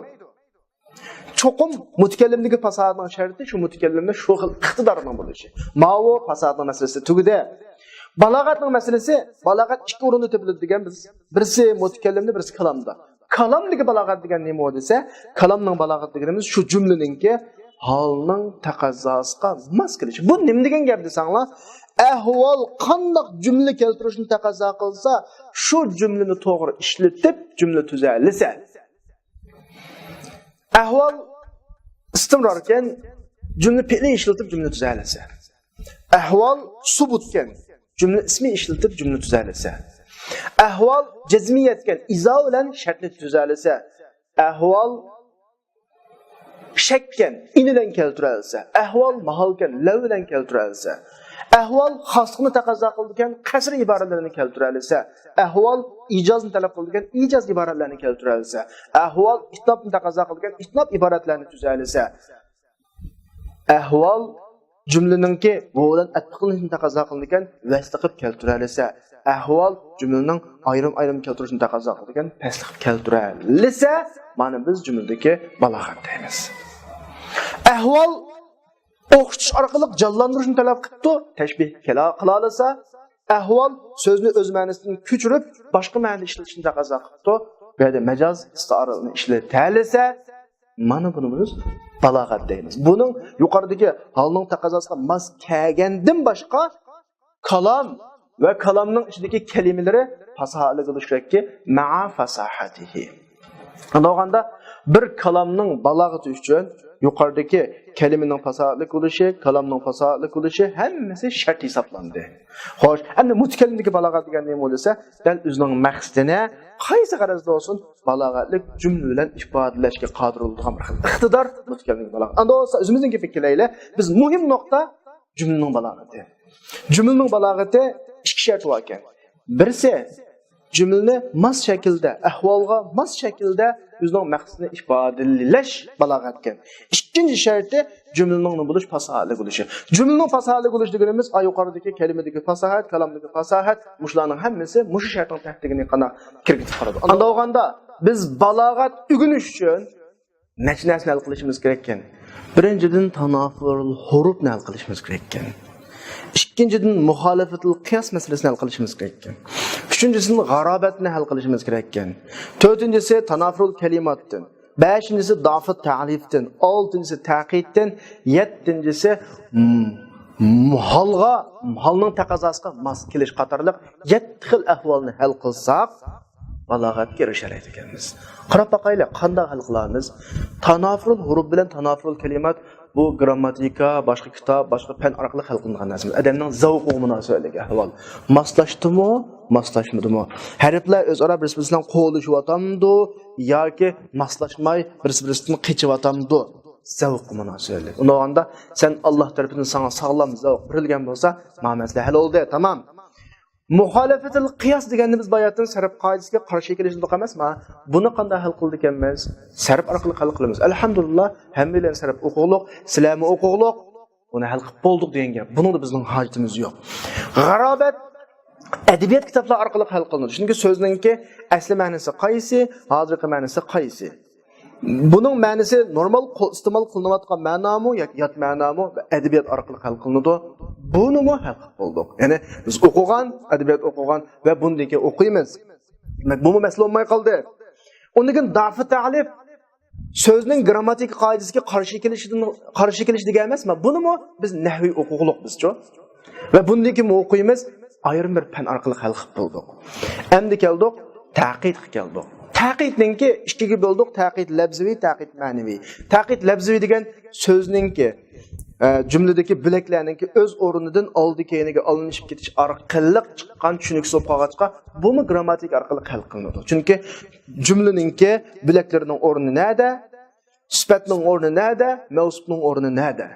Çoqum mutakallimdagi fasohatning sharti shu mutakallimda shu xil iqtidorning bo'lishi. Ma'vo fasohatning masalasi tugida. Balog'atning masalasi, balog'at ikki o'rinda topiladi degan biz. Birisi mutakallimda, birisi kalamda. Kalamdagi balog'at degan nima desa, kalamning balog'at deganimiz shu jumlaningki holning taqozzosiga mos kelishi. Bu nima degan gap desanglar, ahvol qanday jumla keltirishni taqozo qilsa, shu jumlani to'g'ri ishlatib, jumla tuzalisa. Ahvol istimrorken cümle fiili işletip cümle tuzalasa. Ahvol subutken cümle ismi işletip cümle tuzalasa. Ahvol cezmiyetken iza bilan şartni tuzalasa. Ahvol shekken inidan keltirilsa. Ahvol mahalken lav bilan keltirilsa. Ahvol xoslikni taqozo qiladigan qasr iboralarini keltirilsa. Ahvol ijozni talab qiladigan ijoz iboralarini keltirilsa. Ahvol itnobni taqozo qiladigan itnob iboratlarini tuzalsa. Ahvol jumlaningki bu bilan atbiqlashni taqozo qiladigan vasl qilib keltirilsa. Ahvol jumlaning ayrim keltirishni taqozo qiladigan fasl qilib keltirilsa, mana biz jumladagi balog'at deymiz. Ahvol o'xshatish orqali jonlantirishni talab qilibdi, tashbih qila olsa, ahvol so'zni o'z ma'nosidan ko'chirib boshqa ma'noda ishlatishni taqozo qilibdi. Bu yerda majoz istiorani ishlatalsa, mana buni biz balog'at deymiz. Buning yuqoridagi holning taqozosiga mos kelgandan boshqa kalam va kalamning ichidagi kalimalari fasohatli bo'lishi kerakki, ma'a fasahatihi. Undaganda bir kalamning balog'ati uchun yuqoridagi kalimaning fasohatli bo'lishi, kalamning fasohatli bo'lishi hammasi shart hisoblandi. Xo'sh, endi mutakallimdagi balog'at degan nima bo'lsa, dal o'zining maqsadini qaysi g'arazda bo'lsin, balog'atli jumla bilan ifodalashga qodir bo'lgan bir xil iqtidor mutakallimning balog'ati. Endi bo'lsa o'zimizning gapga kelaylik. Biz muhim nuqta jumlaning balog'ati. Jumlaning balog'ati ikki shart bor ekan. Birisi cümleni mas şekilde, ahvolga mas şekilde o'zining maqsadini ifodalash balog'atgan. İkinci şartı cümlenin ne buluş fasohatli bo'lishi. Cümlenin fasohatli bo'lishi deganimiz yuqoridagi kalimadagi fasohat, kalamdagi fasohat, mushlarning hammasi mush shartning tahtigini qana kirgizib qoladi. Unda olganda biz balog'at o'rganish uchun necha narsani hal qilishimiz kerak ekan. Birinchidan tanafurul hurufni hal qilishimiz kerak ekan. İkinciden muhalafatul qiyas meselesini hal qilishimiz kerak ekan. Üçüncüsü g'arobatni hal qilishimiz kerak ekan. To'rtinchisi tanafrul kalimatdan. Beshinchisi dafı ta'lifdan. Oltinchisi taqiddan. Yettinchisi halning taqozosiga mos kelish qatorliq 7 xil ahvolni hal qilsak, balog'atga erishar ekanmiz. Qarab boqaylik, qanday hal qilamiz? Tanafrul huruf bilan tanafrul kalimat bu grammatika, boshqa kitob, boshqa fan orqali hal qilingan narsa. Odamning zavqi munosabatli ahvol. Moslashdimi, moslashmadimi? Harflar o'zaro bir-biridan qo'lishyapti yoki moslashmay bir-biridan qechyapti? Zavq munosabatli. Unda sen Alloh tarafidan sana sog'lom zavq berilgan bo'lsa, ma'nosli hal oldi, tamam. Muhalafatul qiyas deganni biz bayatdan sarf qoidasiga qarshi kelishimiz emasmi? Buni qanday hal qildik emas? Sarf orqali hal qilamiz. Alhamdulillah, hammalar sarf o'qug'liq, sizlarmi o'qug'liq, uni hal qilib bo'ldik degan gap. Buningda bizning hojatimiz yo'q. G'arobat adabiyot kitoblar orqali hal qilinadi. Chunki so'zningki asli ma'nosi qaysi, hozirgi ma'nosi qaysi? Buning ma'nosi normal iste'mol qilinayotgan ma'nomi yoki yot ma'nomi adabiyot orqali hal qilinadi. Buni mu hal qildik. Ya'ni biz o'qigan, adabiyot o'qigan va bundagi o'qiymiz. Demak, bu masala bo'lmay qoldi. Undan da'fi ta'lif so'zning grammatik qoidasiga qarshi kelish degan emasmi? Buni mu biz nahviy o'qug'liq bizcho. Va bundagi mu o'qiymiz, ayrim bir fan orqali hal qilib bo'ldik. Endi keldik, taqid keldik. Taqidninki ikkiga bo'ldik, taqid labziy, taqid ma'naviy. Taqid labziy degan so'zningki jumladagi bilaklarninki o'z o'rnidan oldi keyiniga olinishib ketish orqali chiqqan tushuniksiz qog'ozga buni grammatik orqali hal qilinadi. Chunki jumlaninki bilaklarining o'rni nada? Sifatning o'rni nada? Mavsufning o'rni nada?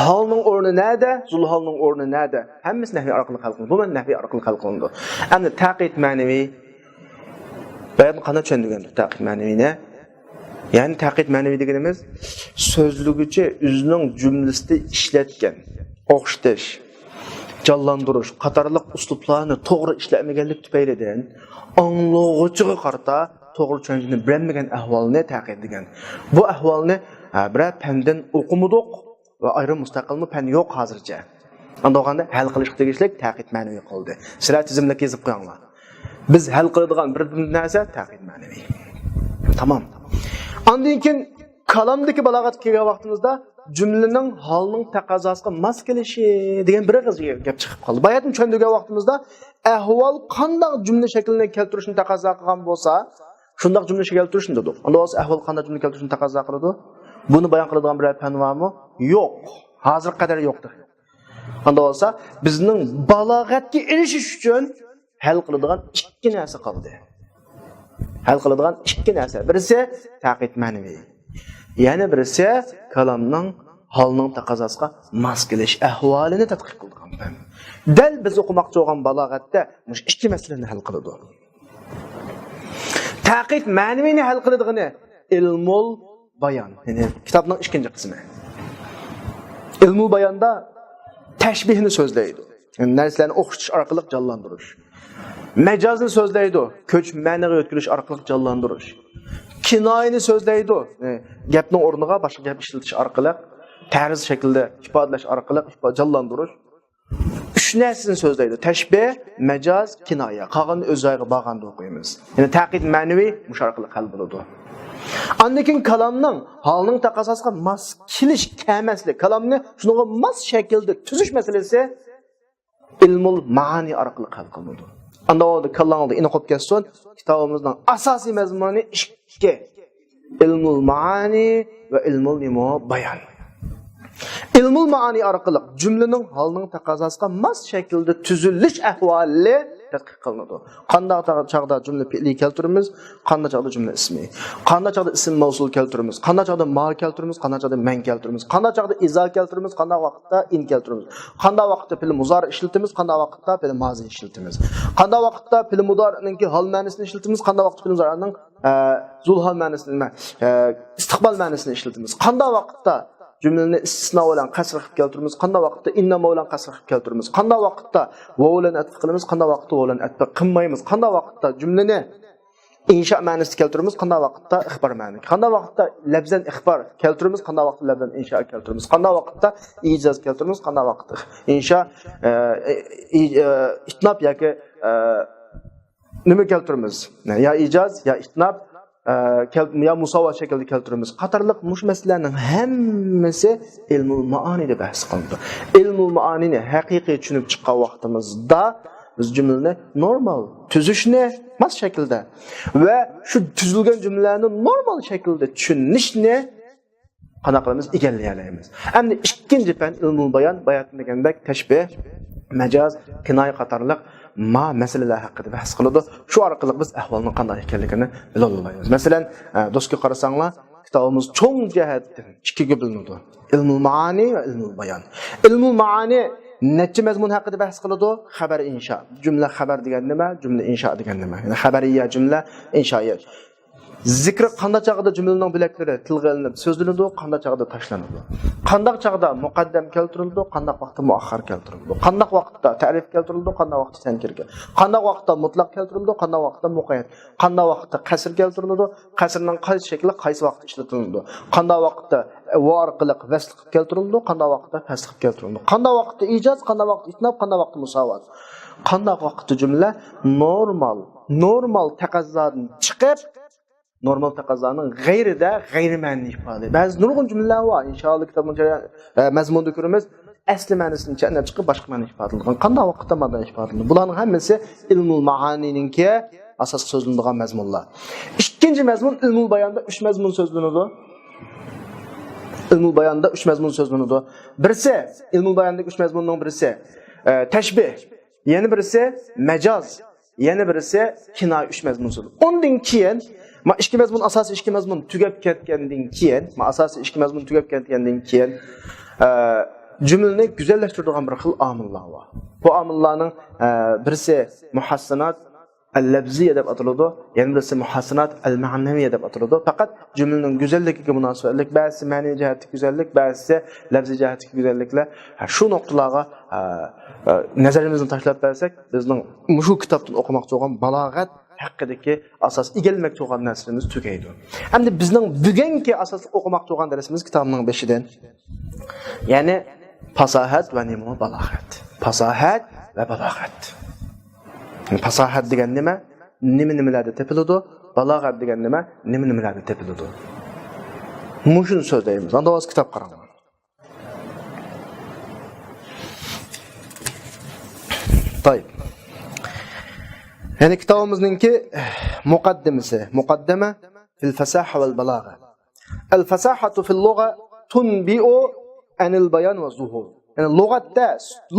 Halning o'rni nada? Zulhalning o'rni nada? Hammasi nahviy orqali hal qilinadi. Bu men nahviy orqali hal qilinadi. Endi taqid ma'naviy bayan qanday tushundigan taqid ma'naviyni? Ya'ni taqid ma'naviy deganimiz so'zlug'ichi o'zining jumlasida ishlatgan o'xshatish, jonlantirish qatorliq uslublarni to'g'ri ishlamaganlik tufaylidan anglovchiga qarata to'g'ri tushunishni bilmagan ahvolni taqid degan. Bu ahvolni biror fandan o'qimadik va ayrim mustaqil fan yo'q hozircha. Undaganda hal qilish tegishlik taqid ma'naviy qildi. Sizlar tizimlik yozib qo'yinglar. Biz hal qiladigan bir narsa taqid ma'naviy. Tamam. Ondan keyin kalamdagi balog'atga kelgan vaqtimizda jumlaning holining taqozosiga mos kelishi degan bir gap chiqib qoldi. Bayatni tushundirgan vaqtimizda ahvol qanday jumla shaklini keltirishni taqozo qilgan bo'lsa, shunday jumla shaklini keltirishni dedik. Unda o'zi ahvol qanday jumla keltirishni taqozo qiladi? Buni bayon qiladigan bir fan bormi? Yo'q. Hozir qadar yo'qdir. Unda bo'lsa bizning balog'atga erishish uchun hal qiladigan ikki narsa qoldi. Hal qiladigan ikki narsa. Birisi taqid ma'naviy. Yana birisi kalamning holining taqozosiga mos kelish ahvolini tadqiq qilgan. Dal biz o'qimoqchi bo'lgan balog'atda mush ikki masalani hal qiladi. Taqid ma'naviyni hal qiladigani ilmul bayon. Ya'ni kitobning ikkinchi qismi. Ilmul bayonda tashbihni so'zlaydi. Yani narsalarni o'xshatish orqali jonlantirish. Mecazni so'zlaydi, ko'chmaniga o'tkirish orqali jonlantirish. Kinoyani so'zlaydi, gapning o'rniga boshqa gap ishlatish orqali, tarz shaklda ifodalash orqali jonlantirish. Uch narsani so'zlaydi: tashbih, majaz, kinoya. Qolganni o'z joyiga borganda o'qiymiz. Ya'ni taqid ma'naviy mush orqali hal bo'ladi. Andan kalamning holining taqozosiga mos kelish kamaslik, kalamni shunga mos shaklda tuzish masalasi ilmul ma'ani orqali hal qilinadi. Anda oldu kallanıldı ini qop kesson kitabımızdan asasi mazmuni ikki. Ilmul maani ve ilmul bayan. Ilmul maani orqali jumlaning holining taqozosiga mos shaklda tuzilish ahvoli tadqiq qilinadi. Qanday chaqda jumla fi'li keltiramiz, qanday chaqda jumla ismi, qanday chaqda ism mavsul keltiramiz, qanday chaqda mal keltiramiz, qanday chaqda man keltiramiz, qanday chaqda iza keltiramiz, qanday vaqtda in keltiramiz, qanday vaqtda fe'l muzari ishlatamiz, qanday vaqtda fe'l mozi ishlatamiz, qanday vaqtda fe'l mudorininki hol ma'nosini ishlatamiz, qanday vaqtda fe'l muzarining zul hol ma'nosini, istiqbol ma'nosini ishlatamiz, qanday vaqtda cümleni istisna olan qasr qilib keltiramiz, qanday vaqtda innama olan qasr qilib keltiramiz, qanday vaqtda va bilan atf qilamiz, qanday vaqtda va bilan atf qilmaymiz, qanday vaqtda cümleni insha ma'nosini keltiramiz, qanday vaqtda ixbar ma'ni, qanday vaqtda labzan ixbar keltiramiz, qanday vaqtda labzan insha keltiramiz, qanday vaqtda ijaz keltiramiz, qanday vaqtda insha itnab yoki nima keltiramiz? Ya ijaz, ya itnab, ya musavvat shaklda keltiramiz. Qatorliq mush masalalarning hammasi ilmul maani deb bahs qilindi. Ilmul maanini haqiqiy tushunib chiqqan vaqtimizda biz jumlani normal tuzishni mas shaklda va shu tuzilgan jumlalarni normal shaklda tushunishni qana qilamiz egallay olamiz. Endi ikkinchi fan ilmul bayon, bayat degandek tashbih, majaz, kinoya qatorliq masalalar haqida bahs qiladi. Shu orqali biz ahvolning qanday ekanligini bila olamiz. Masalan, do'stga qarasanglar, kitobimiz cho'ng jihatdan ikkiga bo'linadi. Ilmul maani va ilmul bayon. Ilmul maani necha mazmun haqida bahs qiladi? Xabar insho. Jumla xabar degan nima? Jumla insho degan nima? Ya'ni xabariya jumla, inshoiya. Zikr qanday chaqda jumlaning bilaklari tilga ilinib so'zlanadi, qanday chaqda tashlanadi. Qanday chaqda muqaddam keltirildi, qanday vaqtda muaxxar keltirildi. Qanday vaqtda ta'rif keltirildi, qanday vaqtda tankir keltirildi. Qanday vaqtda mutlaq keltirildi, qanday vaqtda muqayyad. Qanday vaqtda qasr keltirildi, qasrning qaysi shakli qaysi vaqtda ishlatiladi. Qanday vaqtda va orqali vasl keltirildi, qanday vaqtda fasl keltirildi. Qanday vaqtda ijoz, qanday vaqtda itnob, qanday vaqtda musavvat. Qanday vaqtda jumla normal taqozodan chiqib normal taqozoning g'ayrida g'ayrima'ni ifoda. Ba'zi nurg'un jumlalar bor. Inshaalloh kitobning mazmunida ko'ramiz. Asli ma'nosini chanab chiqib boshqa ma'no ifodalangan. Qanday vaqtda ma'no ifodalanadi? Bularning hammasi ilmul ma'anininki asos so'zlanadigan mazmunlar. Ikkinchi mazmun ilmul bayonda 3 mazmun so'zlanadi. Ilmul bayonda 3 mazmun so'zlanadi. Birisi ilmul bayonda 3 mazmunning birisi tashbih, yana birisi majaz, yana birisi kinoya 3 mazmun so'zlanadi. Undan keyin ikki mazmun asosiy ikki mazmun tugab ketgandan keyin jumlani go'zallashtiradigan bir xil omillar bor. Bu omillarning birisi muhassanat al-labziyya deb ataladi, yana birisi muhassanat al-ma'naviyya deb ataladi. Faqat jumlaning go'zalligiga munosabatlik, ba'zi ma'niy jihatdagi go'zallik, ba'zi lafziy jihatdagi go'zalliklar shu nuqtalarga nazarimizni tashlab bersak, bizning shu kitobdan o'qimoqchi bo'lgan balog'at haqidagi asos egalmoqchi bo'lgan narsamiz tugaydi. Endi bizning bugungi asos o'qimoqchi bo'lgan darsimiz kitobning 5idan. Ya'ni fasohat va nima balog'at. Fasohat va balog'at. Fasohat degan nima? Nimalarda tepiladi? Balog'at degan nima? Nimalarda tepiladi? Mushun so'zlaymiz. Unda o'z kitob qarang. To'y. Yani kitabımızdaki mukaddeme fil fasaha vel balagha. El fasahatu fil lugha tunbi'u anil bayan ve zuhur. Yani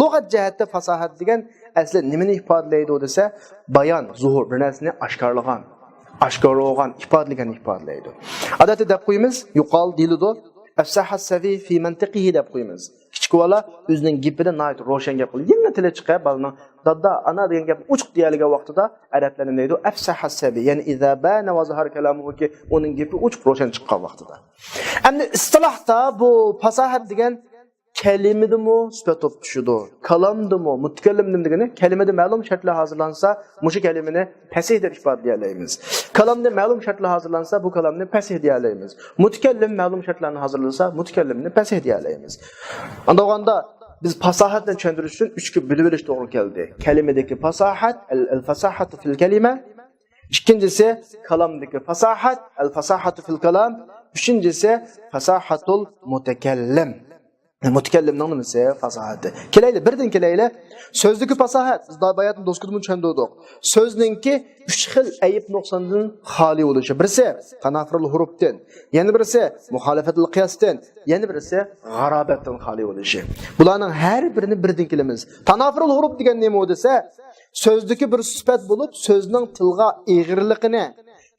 lughat jihatda fasahat degan asli nimani ifodalaydi desa, bayan, zuhur bir narsani oshkorlagan, ifodalaydi. Odatda deb qo'yamiz, yuqol deyiladi, afsahat safi fi mantiqihi deb qo'yamiz. Kichik bola o'zining gapida nayt ro'shan gap qilib, yengil tili chiqib, balaning dadda ana degan gap uchiq deyilgan vaqtida arablarning deydi, afsahat safi, ya'ni idza bana va zahar kalamuhu ki uning gapi uchiq ro'shan chiqqan vaqtida. Endi istilohda bu fasahat degan kalimidimi sifat bo'lib tushidi, kalamdimi, mutakallimdim degani kalimada ma'lum shartlar hozirlansa, mushu kalimani fasih deb ifodalaymiz. Kalamda ma'lum shartlar hozirlansa, bu kalamni fasih deyalaymiz. Mutakallim ma'lum shartlarni hozirlasa, mutakallimni fasih deyalaymiz. Unda biz fasohatni tushundirish uchun 3 ga bo'lib olish to'g'ri keldi. Kalimadagi fasohat, al-fasahatu fil kalima. Ikkinchisi kalamdagi fasohat, al-fasahatu fil kalam. Uchinchisi fasahatul mutakallim. Mutakallimning nimasi fasahati. Kelayli birdan kelayli. So'zdagi fasahat biz bayatni do'stligimizni tushundirdik. So'zningki 3 xil ayib nuqsondan xoli bo'lishi. Birisi tanafrul hurufdan, yana birisi muhalafatul qiyosdan, yana birisi g'arobatdan xoli bo'lishi. Bularning har birini birdan kelamiz. Tanafrul huruf degan nima desa, so'zdagi bir sifat bo'lib, so'zning tilga eg'irligini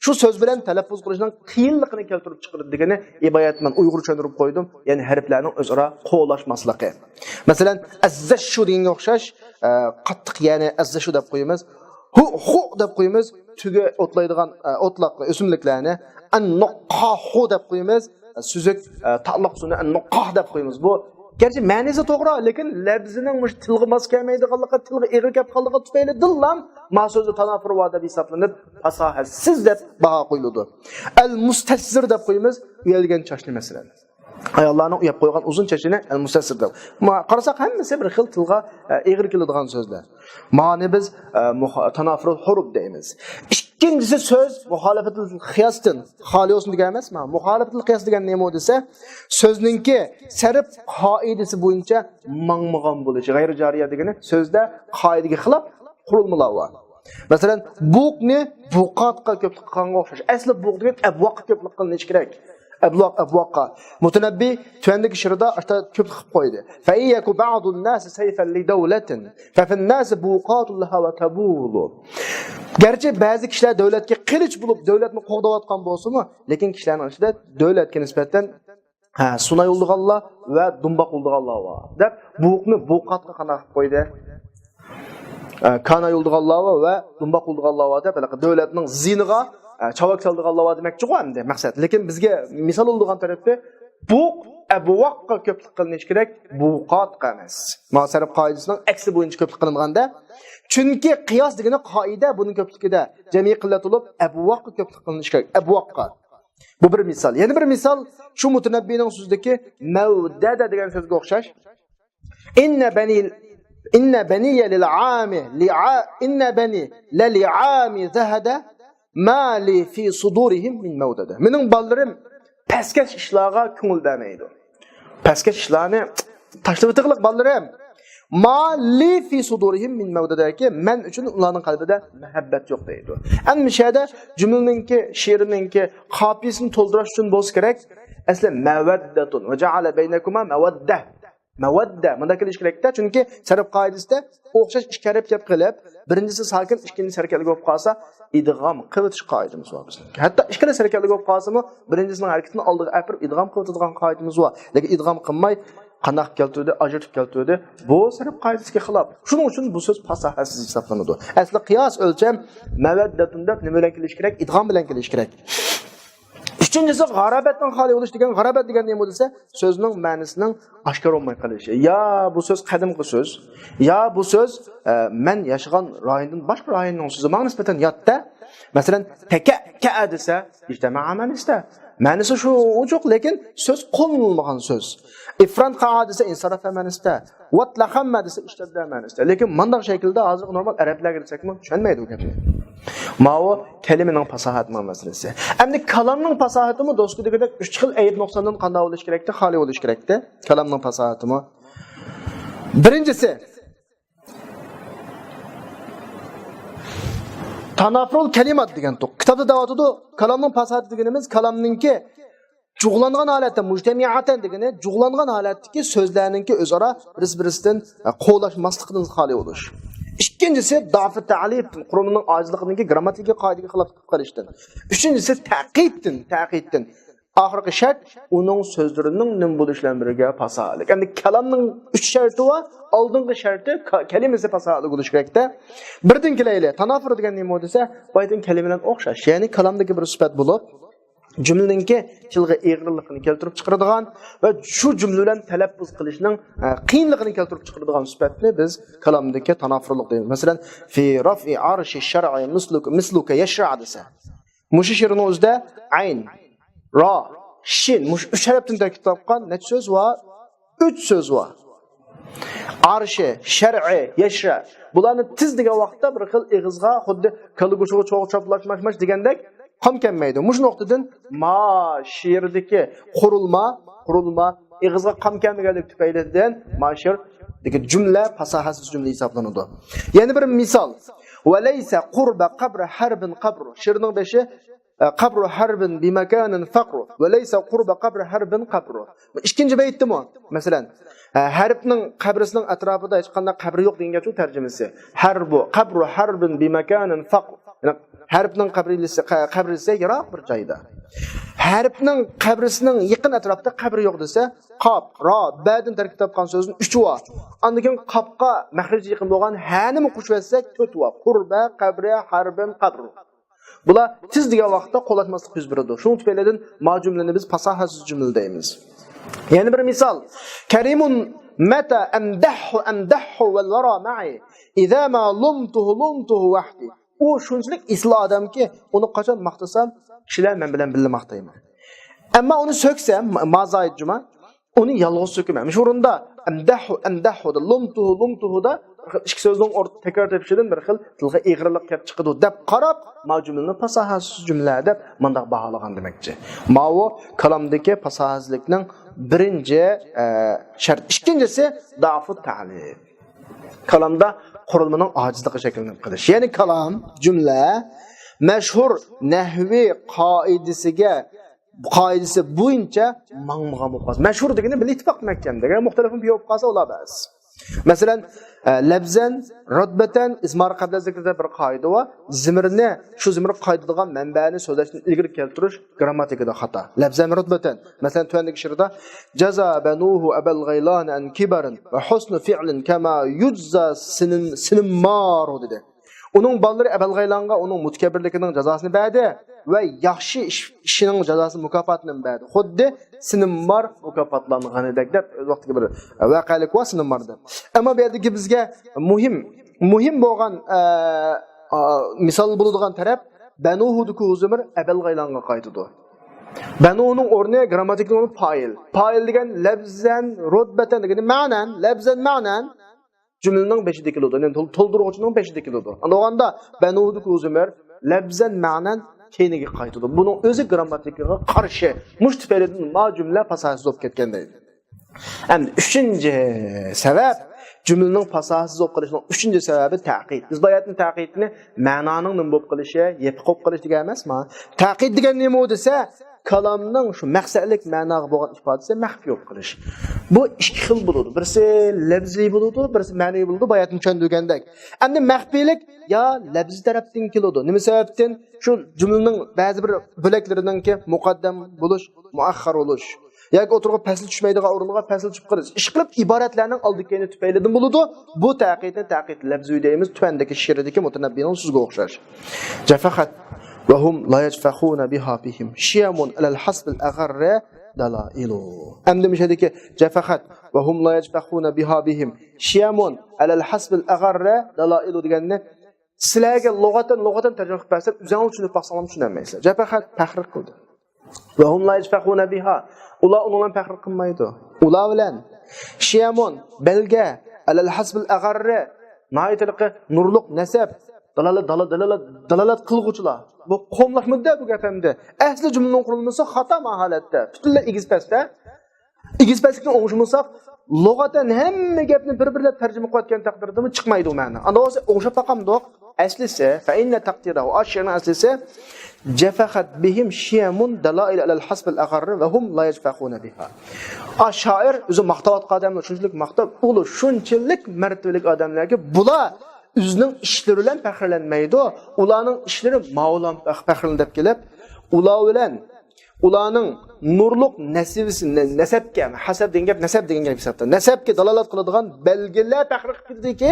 shu so'z bilan talaffuz qilishning qiyinligini keltirib chiqaradi degani iboyatman Uyg'ur tushuntirib qo'ydim. Ya'ni harflarning o'zaro qo'llashmasligi. Masalan, azzashu deganga o'xshash qattiq, ya'ni azzashu deb qo'yamiz. Hu deb qo'yamiz. Tuga o'tlaydigan o'tloqli o'simliklarni an-nuqahu deb qo'yamiz. Suzuk ta'liq suni an-nuqah deb qo'yamiz. Bu gerçi ma'nosi to'g'ri, lekin labzining mush tilga mos kelmaydiganligi, tilga egri kelib qolganligi tufayli dillam ma'so'zi tanafur va deb hisoblanib fasohatsiz deb baho qo'yiladi. Al-mustazzir deb qo'yamiz, uyalgan choshli masalan. Ayollarning uyab qo'ygan uzun chechini al-mustassir deb. Qarasak hammasi bir xil tilga egri keladigan so'zlar. Ma'ni biz tanafrul hurub deymiz. İkincisi söz muhalafatul qiyasdan xoli olsun degan emas. Muhalafatul qiyas degan nima desa, so'zninki sarf qoidasi bo'yicha mangmagan bo'lishi, g'ayri jariya degani so'zda qoidaga xilaf qurilmalar bor. Masalan, buqni buqatga ko'plik qilganga o'xshash. Asli buq degan abvaqqa ko'plik qilinishi kerak. Abvaqqa. Mutanabbi tuvandagi shirda ashta ko'plik qilib qo'ydi. Fa iyaku ba'dun nas sayfan li dawlatin fa fin nas buqatul laha wa tabulu. Gerçi ba'zi kishilar davlatga qilich bo'lib davlatni qo'g'dayotgan bo'lsa-mu, lekin kishilarning ichida davlatga nisbatan sunay ulg'allar va dumboq ulg'allar bor. Deb buqni buqatga qanaq qilib qo'ydi. Kana yuldug'allovi va dumboq yuldug'allovi deb davlatning ziniga chavak soldig'allovi demoqchi-ku endi maqsad. Lekin bizga misol bo'lgan tarafi buq abvaqqa ko'plik qilinish kerak, buqat emas. Masarif qoidasining aksi bo'yicha ko'plik qilinganda, chunki qiyos degani qoida buning ko'pligida jami qillat bo'lib abvaqqa ko'plik qilinish kerak, abvaqqa. Bu bir misol. Yana bir misol shu Mutanabbining so'zidagi mavdada degan so'zga o'xshash. Inna bani lil'ami inna bani lil'ami zahada mali fi sudurihim min mawdada. Mening ballalarim paskash ishlarga ko'ngil bermaydi. Paskash ishlarni tashlab o'tiqliq ballalarim. Mali fi sudurihim min mawdadaki men uchun ularning qalbida muhabbat yo'q deydi. Amishada jumlaninki, she'rininki qafiyasini to'ldirish uchun bo'lsa kerak, asli mawaddatun va ja'ala baynakuma mawadda. Mawadda bunda kelish kerakda, chunki sarf qoidasida o'xshash ikki harf gap qilib, birinchisi sakin, ikkinchisi harakatli bo'lib qolsa, idg'om qilitish qoidamiz bor bizning. Hatto ikkala harakatli bo'lib qolsa-mu, birinchisining harakatini oldiga apirib idg'om qilitidigan qoidamiz bor. Lekin idg'om qilmay qanaq keltirdi, ajratib keltirdi, bu sarf qoidasiga xilof. Shuning uchun bu so'z fasohatsiz hisoblanadi. Asli qiyos o'lcham mawaddatunda nima bilan kelish kerak? Idg'om bilan kelish kerak. Üçüncüsü g'arabatdan xoli bo'lish degan, g'arabat degan nima bo'lsa, so'zning ma'nosining oshkor bo'lmay qolishi. Ya bu so'z qadimgi so'z, ya bu so'z men yashagan rayondan boshqa rayonning so'zi ma'nosi nisbatan yotda. Masalan, taka desa, ijtimoa ma'nosida. Ma'nosi shu ujuq, lekin so'z qo'llanilmagan so'z. İfran qa'a desa insaraf ma'nosida, vatlahamma desa ishtadda ma'nosida. Lekin bunday shaklda hozir normal arablarga desakmi, tushunmaydi u gapni. Mao kelimening fasohati masalasi. Endi kalamning fasohatimi do'stku degandek 3 xil ayib nuqsondan qanday bo'lish kerakda, xoli bo'lish kerakda. Kalamning fasohatimi. Birinchisi tanafrul kalimat degan to'q. Kitobda davatida kalamning fasohati deganimiz kalamningki jug'langan holatda mujtamiyatan degani jug'langan holatdagi so'zlarningki o'zaro bir-biridan qo'llashmasligidan xoli bo'lish. İkincisi da'f-ı ta'lif, Qur'onning ojizligining grammatikaga qoidaga xilof qilishdan. Üçüncüsü ta'qiddan. Oxirgi shart uning so'zlarining nim bo'lishidan biriga fasohalik. Endi kalamning 3 sharti va oldingi sharti kalimasi fasohalik bo'lishi kerakda. Birdan kelayli. Tanafur degan nima desa, baytin kalimadan o'xshash. Ya'ni kalamdagi bir sifat bo'lib, jumlaninki tilga egriligini keltirib chiqaradigan va shu jumla bilan talaffuz qilishning qiyinligini keltirib chiqaradigan sifatni biz kalamdagi tanafurlik deymiz. Masalan, fi raf'i arshi shar'i misluka yashra desa. Mush she'rning o'zida ayn, ra, shin mush 3 harfdan tarkib topgan necha so'z va 3 so'z va arshi, shar'i, yashra. Bularni tiz degan vaqtda bir xil ig'izga xuddi kalgushiga cho'g' choplashmash degandek qam kelmaydi. Mush nuqtadan ma she'rdagi qurilma ig'izga qam kelmaganlik tufaylidan ma she'r degan jumla fasohatsiz jumla hisoblanadi. Yana bir misol. Va laysa qurba qabr harbin qabr. She'rning beshi qabru harbin bi makanin faqru va laysa qurba qabr harbin qabru. Ikkinchi baytdimi? Masalan, harbning qabrisining atrofida hech qanday qabr yo'q degancha tarjimasi. Harbu qabru harbin bi makanin faqru. Harfning qabrisi yiroq bir joyda. Harfning qabrisining yaqin atrofida qabr yo'q desa, qop, ro, badan tarkib topgan so'zning 3 va. Andan qopqa maxraj yaqin bo'lgan hanimi qo'shib etsak 4 va. Qurba, qabri, harbin, qabru. Bular tiz degan vaqtda qo'llatmaslik yuz beradi. Shuning tufaylidan ma jumlani biz fasohatsiz jumla deymiz. Yana bir misol. Karimun mata amdahu wal wara ma'i idza ma lumtuhu wahdi. U shunchalik islo odamki, uni qachon maqtasam, kishilar men bilan birga maqtayman. Ama onu söksem mazayit cuma onu yalğız sökmem. Şurunda emdahu da lumtuhu da ikki so'zning tekrar tepishdan bir xil tilga eg'irlik kelib chiqadi deb qarab ma jumlani fasahasiz jumla deb mundaq baholagan demakchi. Mavo kalamdagi fasahasizlikning birinchi shart. Ikkinchisi da'fu ta'lif. Kalamda qurilmaning ojizligi shakllanib qolish. Ya'ni kalam jumla mashhur nahviy qoidasi bo'yicha mangmagan bo'lib qolsa. Mashhur degani bil ittifoq mahkamdagi muxtalifin bo'lib qolsa ular bas. Masalan, labzan, rutbatan, izmar qabla zikrida bir qoida va zimirni, shu zimir qoidadigan manbani so'zlashni ilgari keltirish grammatikada xato. Labzan, rutbatan. Masalan, tuandagi she'rda jaza banuhu abal ghaylan an kibarin va husnu fi'lin kama yujza sinmar dedi. Onun balları Əbəl Qaylanga onun mutkabbirligining jazosini berdi va yaxshi ishining jazosini mukofotini berdi. Xuddi sinmar mukofotlanganidek deb vaqtiga bir voqelik va sinmardi. Ammo bu yerdagi bizga muhim bo'lgan misol bo'ladigan taraf Banuhudagi uzumir Əbəl Qaylanga qaytidi. Banuning o'rni grammatikning o'rni fa'il. Fa'il degan labzan, rutbatan degani ma'nan, labzan ma'nan cümlenin peşinde kilodu. Yani toldurğucunun peşinde kilodu. Anlığanda Banuhuduk uzumir labzan ma'nan keyinigi qaytidi. Bunun özü grammatikaga qarshi müştefelidin ma cümle fasahsiz bo'lib ketgandaydi. Endi üçüncü sebep cümlenin fasahsiz bo'lib qolishining üçüncü sebebi ta'qid. Biz bu oyatning ta'qidini ma'noning nima bo'lib qolishi, yepi qo'yib qolish degan emasmi? Ta'qid degan nima desa, kalamning shu maqsadlik ma'noga bo'lgan ifodasi maxfiy bo'lib qolish. Bu ikki xil bo'ladi. Birisi labziy bo'ladi, birisi ma'niy bo'ladi. Bu oyatni tushundirgandek. Endi maxfiylik ya labziy tarafdan keladi. Nima sababdan? Shu jumlaning ba'zi bir bo'laklariningki muqaddam bo'lish, muaxxar bo'lish yoki o'tirib fasl tushmaydigan o'ringa fasl tushib qolish. Ish qilib iboratlarning oldikini tufaylidan bo'ladi. Bu ta'qid labziy deymiz. Tuandagi she'rdagi mutanabbiyning so'zga o'xshash. Jafahat وهم لا يجفخون بها فيهم شيم على الحسب الأغر دلائل. أمد مش هذيك جفخت وهم لا يجفخون بها بهم شيم على الحسب الأغر دلائل ديجانه سلاجة لغة ترجمة بس زين شنو بقسم شنو مثلا جفخت تحرك كده وهم لا يجفخون بها ولا تحرك ما يدو ولا ولن شيم بلجة على الحسب الأغر نهاية نورلق نسب dalalat qilg'uchilar. Bu qo'mliq mudda bu gapimda. Asli jumlaning qurilmasi xato holatda. Butunlay igizpasda. Igizpaslikni o'ngishmasak, lug'atan hamma gapni bir-birlab tarjima qilayotgan taqdirda chiqmaydi u ma'no. Unda o'ngishib taqamdoq aslisi fa inna taqdirahu ashirna aslisi jafahat bihim shiyamun dalail ala al-hasb al-agharr va hum la yajfaquna biha. Ashoir o'zi maqtovat qadamni shunchalik maqtab, ular shunchalik martabalik odamlarga bular o'zining ishlari bilan faxrlanmaydi. Ularning ishlari Mavlam faxrlanib kelib, ular bilan ularning nurluq nasabga, hasab degan gap nasab degan gap hisobda. Nasabga dalolat qiladigan belgilar faxr qiladiki,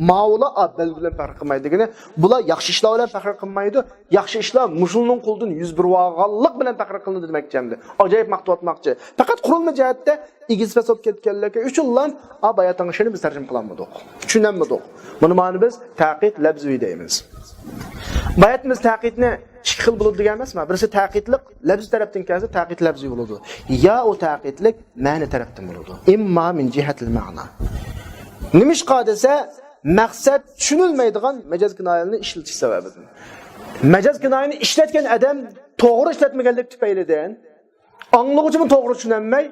Mavla belgilar faxr qilmaydi degani, bular yaxshi ishlar bilan faxr qilmaydi. Yaxshi ishlar mushulning qo'ldan 101 vag'anlik bilan faxr qilinadi demakchamdi. Ajoyib maqtayotmoqchi. Faqat qurilma jihatda igizpas bo'lib ketganlarga uchunlar bayatning ishini biz tarjima qilamidik. Tushunamidik. Buni ma'ni biz ta'qid labziy deymiz. Bayatimiz ta'qidni ikki xil bo'ladi degan emasmi? Birisi ta'qidlik labziy tarafdan kelsa ta'qid labziy bo'ladi. Ya o ta'qidlik ma'ni tarafdan bo'ladi. Imma min jihatil ma'na. Nimishqa desa maqsad tushunilmaydigan majaz kinoyani ishlatish sababidan. Majaz kinoyani ishlatgan odam to'g'ri ishlatmaganlik tufaylidan anglag'uchimi to'g'ri tushunolmay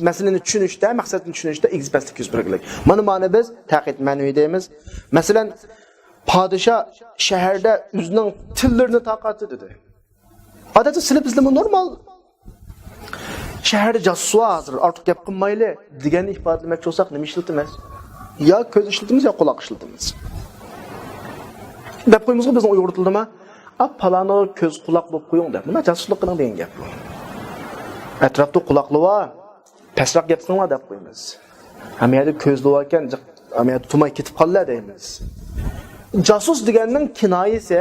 masalani tushunishda, maqsadni tushunishda egizpaslik yuz berganlik. Mana ma'ni biz ta'qid ma'naviy deymiz. Masalan, podshoh shaharda o'zining tillarini taqati dedi. Odatda sizlar bizlar normal shaharda jasus hozir ortiq gap qilmayli deganni ifodalamoqchi bo'lsak nima ishlatamiz? Ya ko'z ishlatamiz yo quloq ishlatamiz. Deb qo'ymizga bizning Uyg'ur tilidami? Palano ko'z quloq bo'lib qo'ying deb. Nima jasuslik qiling degan gap bu. Atrofda quloqli va pastroq gap qilinglar deb qo'yamiz. Hamiyada ko'zli ekan, hamiyada tumay ketib qollar deymiz. Casus deganning kinoyasi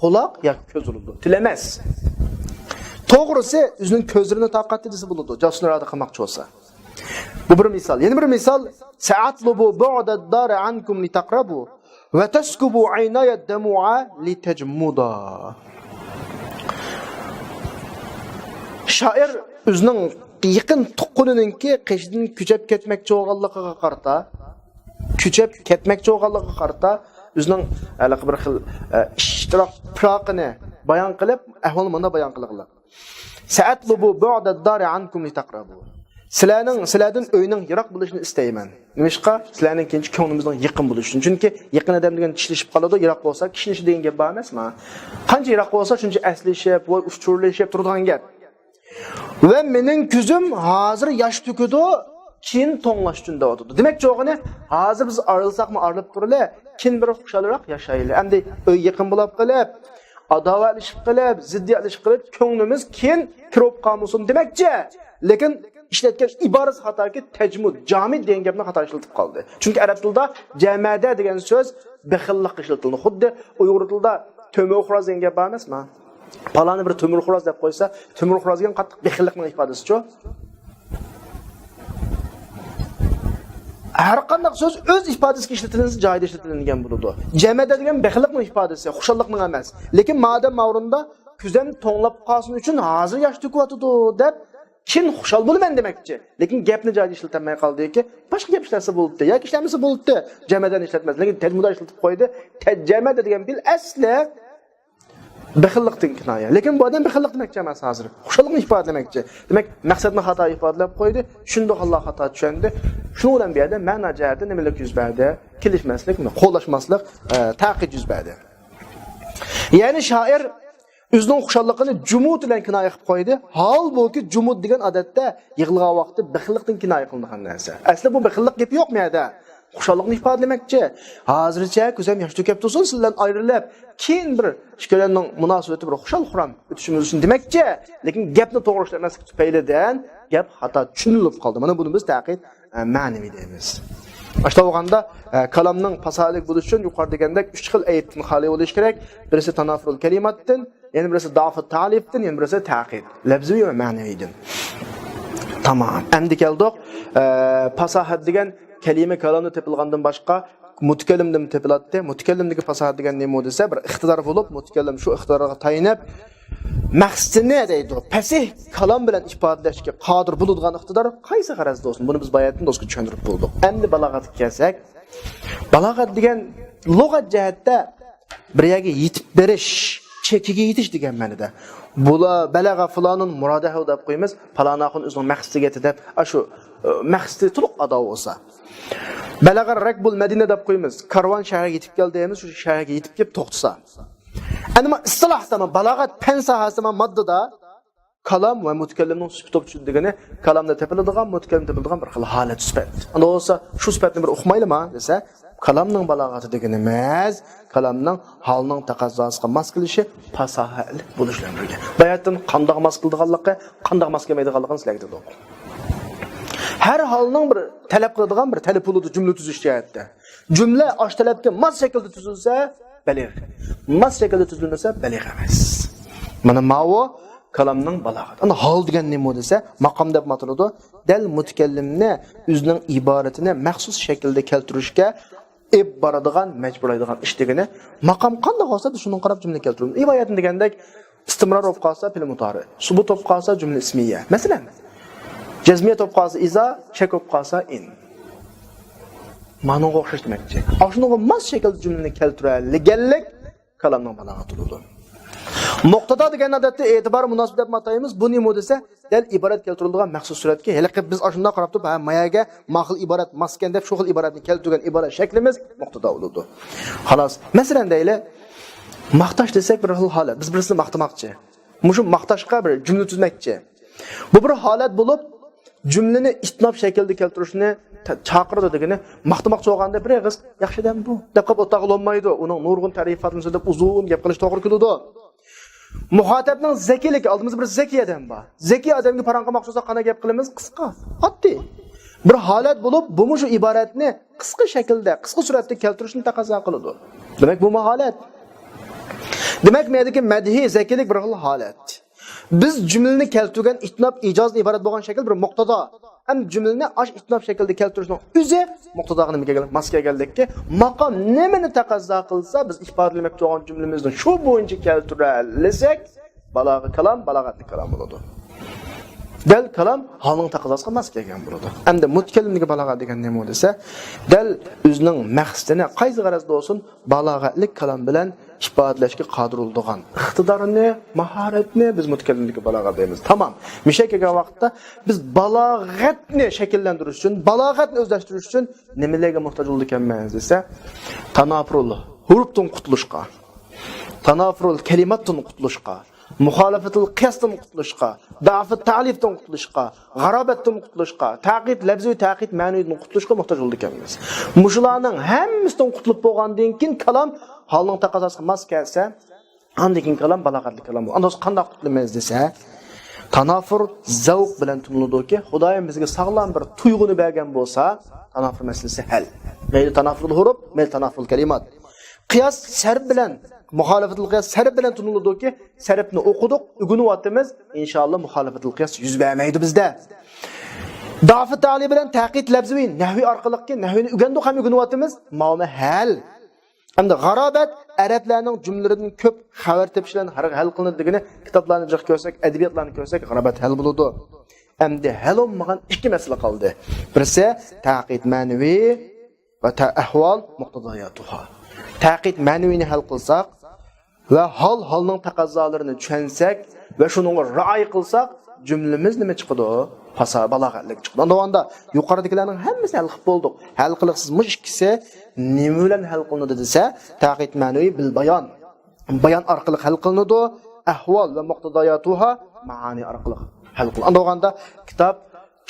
quloq yoki ko'z bo'ladi. Til emas. To'g'risi o'zining ko'zlarini taqatdi desa bo'ladi. Jasusni rad qilmoqchi bo'lsa. Bu bir misol. Yana bir misol, sa'atlubu bu'da ad-dar ankum litaqrabu va taskubu aynaya ad-dam'a litajmuda. Shoir o'zining yaqin tuqqunininki qishidan kuchab ketmoqchi bo'lganligiga qarata, kuchab ketmoqchi bo'lganligiga qarata o'zining bir xil ishtiroq firoqini bayon qilib, ahvolni bunda bayon qilganlar. Sa'atlubu bu'da ad-dari ankum litaqrabu. Sizlardan uyning yiroq bo'lishini istayman. Nimishqa? Sizlarning kenchi ko'nglimizning yaqin bo'lishi uchun. Chunki yaqin odam degan tishlashib qoladi, yiroq bo'lsa kishnishi degan gap bor emasmi? Qancha yiroq bo'lsa, shuncha aslashib, voy uchurlashib turadigan gap. Va mening ko'zim hozir yosh to'kidi, keyin tonlash uchun deyotdi. Demak, cho'g'ini hozir biz arilsaqmi, arilib turli, keyin bir xushalroq yashaylik. Endi uy yaqin bo'lib qolib, adovatlashib qilib, ziddiyatlashib qilib, ko'nglimiz keyin kirib qolmasin demakchi. Lekin ishlatgan iborasi xatoki tajmud, jamid degan gapni xato ishlatib qoldi. Chunki arab tilida jamada degan so'z bexillik ishlatildi. Xuddi uyg'ur tilida to'murxo'roz degan gap bor emasmi? Palani bir to'murxo'roz deb qo'ysa, to'murxo'roz degan qattiq bexillikning ifodasi-ku. Har qanday so'z o'z ifodasiga ishlatilsa, joyida ishlatiladigan bo'ladi. Jamada degan bexillikning ifodasi, xushallikning emas. Lekin madam mavrunda kuzdan tonglab qolsin uchun hozir yosh to'kyotdi deb kim xushal bo'laman demakchi. Lekin gapni joyida ishlatilmay qoldiki, boshqa gap ishlatsa bo'ldi yoki ishlamasa bo'ldi. Jamadan ishlatmas, lekin tajmuda ishlatib qo'ydi. Jamada degan bil asli bexillikdan kinoya. Lekin bu odam bexillik demakchi emas hozir. Xushallikni ifodalamoqchi. Demak, maqsadni xato ifodalab qo'ydi. Shundoq Alloh xato tushundi. Shuning bilan bu yerda ma'no jihatda nimalar yuz berdi? Kelishmaslik, qo'llashmaslik, taqid yuz berdi. Ya'ni shoir o'zining xushalligini jumud bilan kinoya qilib qo'ydi. Holbuki jumud degan odatda yig'ilgan vaqtda bexillikdan kinoya qilingan narsa. Aslida bu bexillik gapi yo'q bu yerda. Xushallikni ifodalamoqchi. Hozircha ko'zim yosh to'kib tursin, sizlardan ayrilib, keyin bir ishkalarning munosabati bir xushal xuram o'tishimiz uchun demoqchi. Lekin gapni to'g'ri ishlamaslik tufaylidan gap xato tushunilib qoldi. Mana buni biz taqid ma'naviy deymiz. Başta olganda kalamning fasohalik bo'lishi uchun yuqori degandek 3 xil aytdan xoli bo'lish kerak. Birisi tanafurul kalimatdan, yana birisi da'fu ta'lifdan, yana birisi taqid. Lafziy va ma'naviydan. Tamam. Endi keldik. Fasohat degan kalima kalamda tepilgandan boshqa mutakallimdan tepilatdi. Mutakallimdagi fasohat degan nima desa, bir iqtidor bo'lib, mutakallim shu iqtidorga tayinib maqsadni deydi. Pasih kalam bilan ifodalashga qodir bo'ladigan iqtidor qaysi g'arazda bo'lsin? Buni biz bayatdan do'stga tushuntirib bo'ldik. Endi balog'atga kelsak, balog'at degan lug'at jihatda bir yerga yetib berish, chekiga yetish degan ma'noda. Balag'a fulanun muradahu deb qo'yamiz, falonaqın o'zining maqsadiga yetdi deb, shu maqsadi to'liq ado bo'lsa. Balag'a rakbul Madina deb qo'yamiz, karvon shaharga yetib keldi deymiz, shu shaharga yetib kelib to'xtasa. Endi istilohda balog'at fan sohasida moddada kalam va mutakallimning sifati tushundigani kalamda tepiladigan, mutakallimda tepiladigan bir xil holat sifat. Unda bo'lsa shu sifatni bir o'qimaylimi desa, kalamning balog'ati degani emas, kalamning holining taqozzosiga mos kelishi fasohatli bo'lishlantirgan. Bayatdan qandoq mos qildiganligi, qandoq mos kelmaydiganligini sizlarga aytdim. Har holning bir talab qiladigan bir talab bo'ladi jumla tuzish jihatda. Jumla osh talabga mos shaklda tuzilsa, baligh. Mos shaklda tuzilmasa, baligh emas. Mana ma'vo kalamning balog'ati. Ana hol degan nima desa, maqom deb matiladi. Dal mutakallimni o'zining iboratini maxsus shaklda keltirishga boradigan, majburlaydigan ish degani. Maqom qanday bo'lsa, shundan qarab jumla keltiramiz. Iboyatni degandek istimror bo'lib qolsa, fe'l mudori. Subut bo'lib qolsa, jumla ismiya. Masalan, jazmiyat bo'lib qolsa, iza, shak bo'lib qolsa, in. Ma'noga o'xshash demakchi. Shunga mos shaklda jumlani keltirganlik kalamning balog'ati bo'ladi. Muqtada degan odatda e'tibor munosib deb matayimiz bu nima desa, dal iborat keltirilgan maxsus suratga, hali biz shunday qarab turib, mayaga ma'qul iborat maskan deb shu xil iboratni keltirgan iborat shaklimiz muqtada bo'ladi. Xolos. Masalan deyli, maqtash desak bir xil holat. Biz birisini maqtamoqchi. Mushu maqtashga bir jumla tuzmoqchi. Bu bir holat bo'lib, jumlani itnob shaklda keltirishni chaqirdi degani maqtamoqchi bo'lganda bir og'iz yaxshidan bu deb qilib o'tag'ilolmaydi. Uning nurg'un ta'rifatini deb uzun gap qilish to'g'ri keladi. Muxotabning zakiligi oldimizda bir zakiy odam bor. Zakiy odamga paranqamoq bo'lsa qana gap qilamiz? Qisqa, oddiy. Bir holat bo'lib, bu shu iboratni qisqa shaklda, qisqa suratda keltirishni taqozo qiladi. Demak, bu holat. Demak, mendagi madhi zakilik bir xil holat. Biz jumlani keltirgan itnob ijozdan iborat bo'lgan shakl bir muqtada. Ham jumlani osh itnob shaklda keltirishning o'zi muqtadoga nimaga keladi? Masga keldikki, maqom nimani taqozo qilsa, biz ifodalamoqchi bo'lgan jumlamizni shu bo'yicha keltiralasak, balog'i kalam, balog'atli kalam bo'ladi. Dal kalam halning taqozasiga mos kelgan bo'ladi. Endi mutakallimlik balog'a degan nima desa, dal o'zining maqsadini qaysi g'arazda bo'lsin, balog'atlik kalam bilan ifodalashga qodir bo'lgan iqtidorini, mahoratni biz mutakallimlik balog'a deymiz. Tamam. Misha kelgan vaqtda biz balog'atni shakllantirish uchun, balog'atni o'zlashtirish uchun nimalarga muhtoj bo'ldik ekanmiz desa, tanafurul hurufdan qutulishga, tanafurul kalimatdan qutulishga, muxolifatul qiyasdan qutulishga, da'fut ta'lifdan qutulishga, g'arobatdan qutulishga, taqid lafzi taqid ma'novidan qutulishga muhtoj bo'ldik ekanmiz. Mushularning hammasidan qutulib bo'lgandan keyin kalam halning taqozasiga mos kelsa, andan keyin kalam balog'atli kalam. Unda qanday qutulmaymiz desa, tanafur zavq bilan tuniladi-ki, Xudoyim bizga sog'lom bir tuyg'uni bergan bo'lsa, tanafur masalasi hal. Mayli tanafurul huruf, mayli tanafurul kalimat. Qiyas sarf bilan muxolifatul qiyas sarf bilan tuniladi-ki, sarfni o'qidik, o'rganyapmiz, inshaalloh muxolifatul qiyas yuz bermaydi bizda. Da'f ta'lib bilan taqid lafzi nahvi orqali nahvini o'rgandik ham o'rganyapmiz, ma'no hal. Hamda g'arobat arablarning jumlalaridan ko'p xabar tepishlarni hal qilinadigan kitoblarni jiq ko'rsak, adabiyotlarni ko'rsak, g'arobat hal bo'ladi. Hamda hal olmagan ikki masala qoldi. Birisi taqid ma'navi va ahvol muqtadiyatuha. Taqid ma'navini hal qilsak va holning taqozzolarini tushunsak va shuningga rioya qilsak, jumlamiz nima chiqadi? Fasah balog'atlik chiqdi. Unda yuqoridagilarning hammasini hal qilib bo'ldik. Hal qiliqsiz mush ikkisi nima bilan hal qilinadi desa, taqid ma'naviy bil bayon. Bayon orqali hal qilinadi, ahvol va muqtadiyatuha ma'ani orqali hal qilinadi. Unda kitob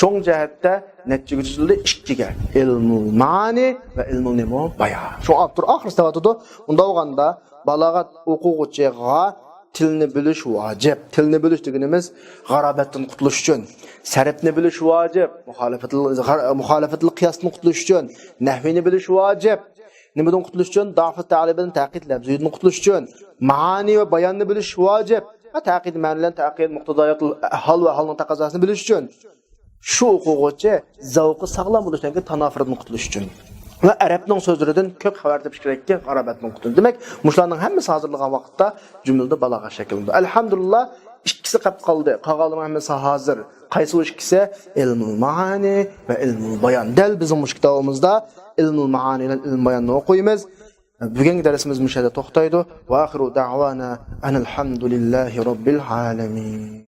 cho'ng jihatda natijaga tuzildi ikkiga. Ilmul ma'ani va ilmul nimo bayon. Shu avtor oxirida aytadi, unda olganda balog'at o'quvchiga tilni bilish vojib. Tilni bilish deganimiz g'arobatdan qutulish uchun, sarfni bilish vojib, muxolifatul qiyosdan qutulish uchun, nahvini bilish vojib. Nimadan qutulish uchun? Da'f ta'libidan taqid lafzidan qutulish uchun, ma'ani va bayonni bilish vojib. Va taqid ma'nilan taqid muqtadiyat hal va halning taqozosini bilish uchun. Shu o'quvchi zavqi sog'lom bo'lishdan keyin tanafurdan qutulish uchun va arabning so'zlaridan ko'p xabar tepish kerakki, g'arobatdan qutulish. Demak, mushlarning hammasi hozirlagan vaqtda jumlada balog'a shaklida. Alhamdulillah, ikkisi qolib qoldi. Qolganlar hammasi hozir. Qaysi ikkisi? Ilmul ma'ani va ilmul bayon. Dal bizning mush kitobimizda ilmul ma'ani va ilmul bayonni o'qiymiz. Bugungi darsimiz mushada to'xtaydi. Va oxiru da'vana anil hamdulillahi robbil alamin.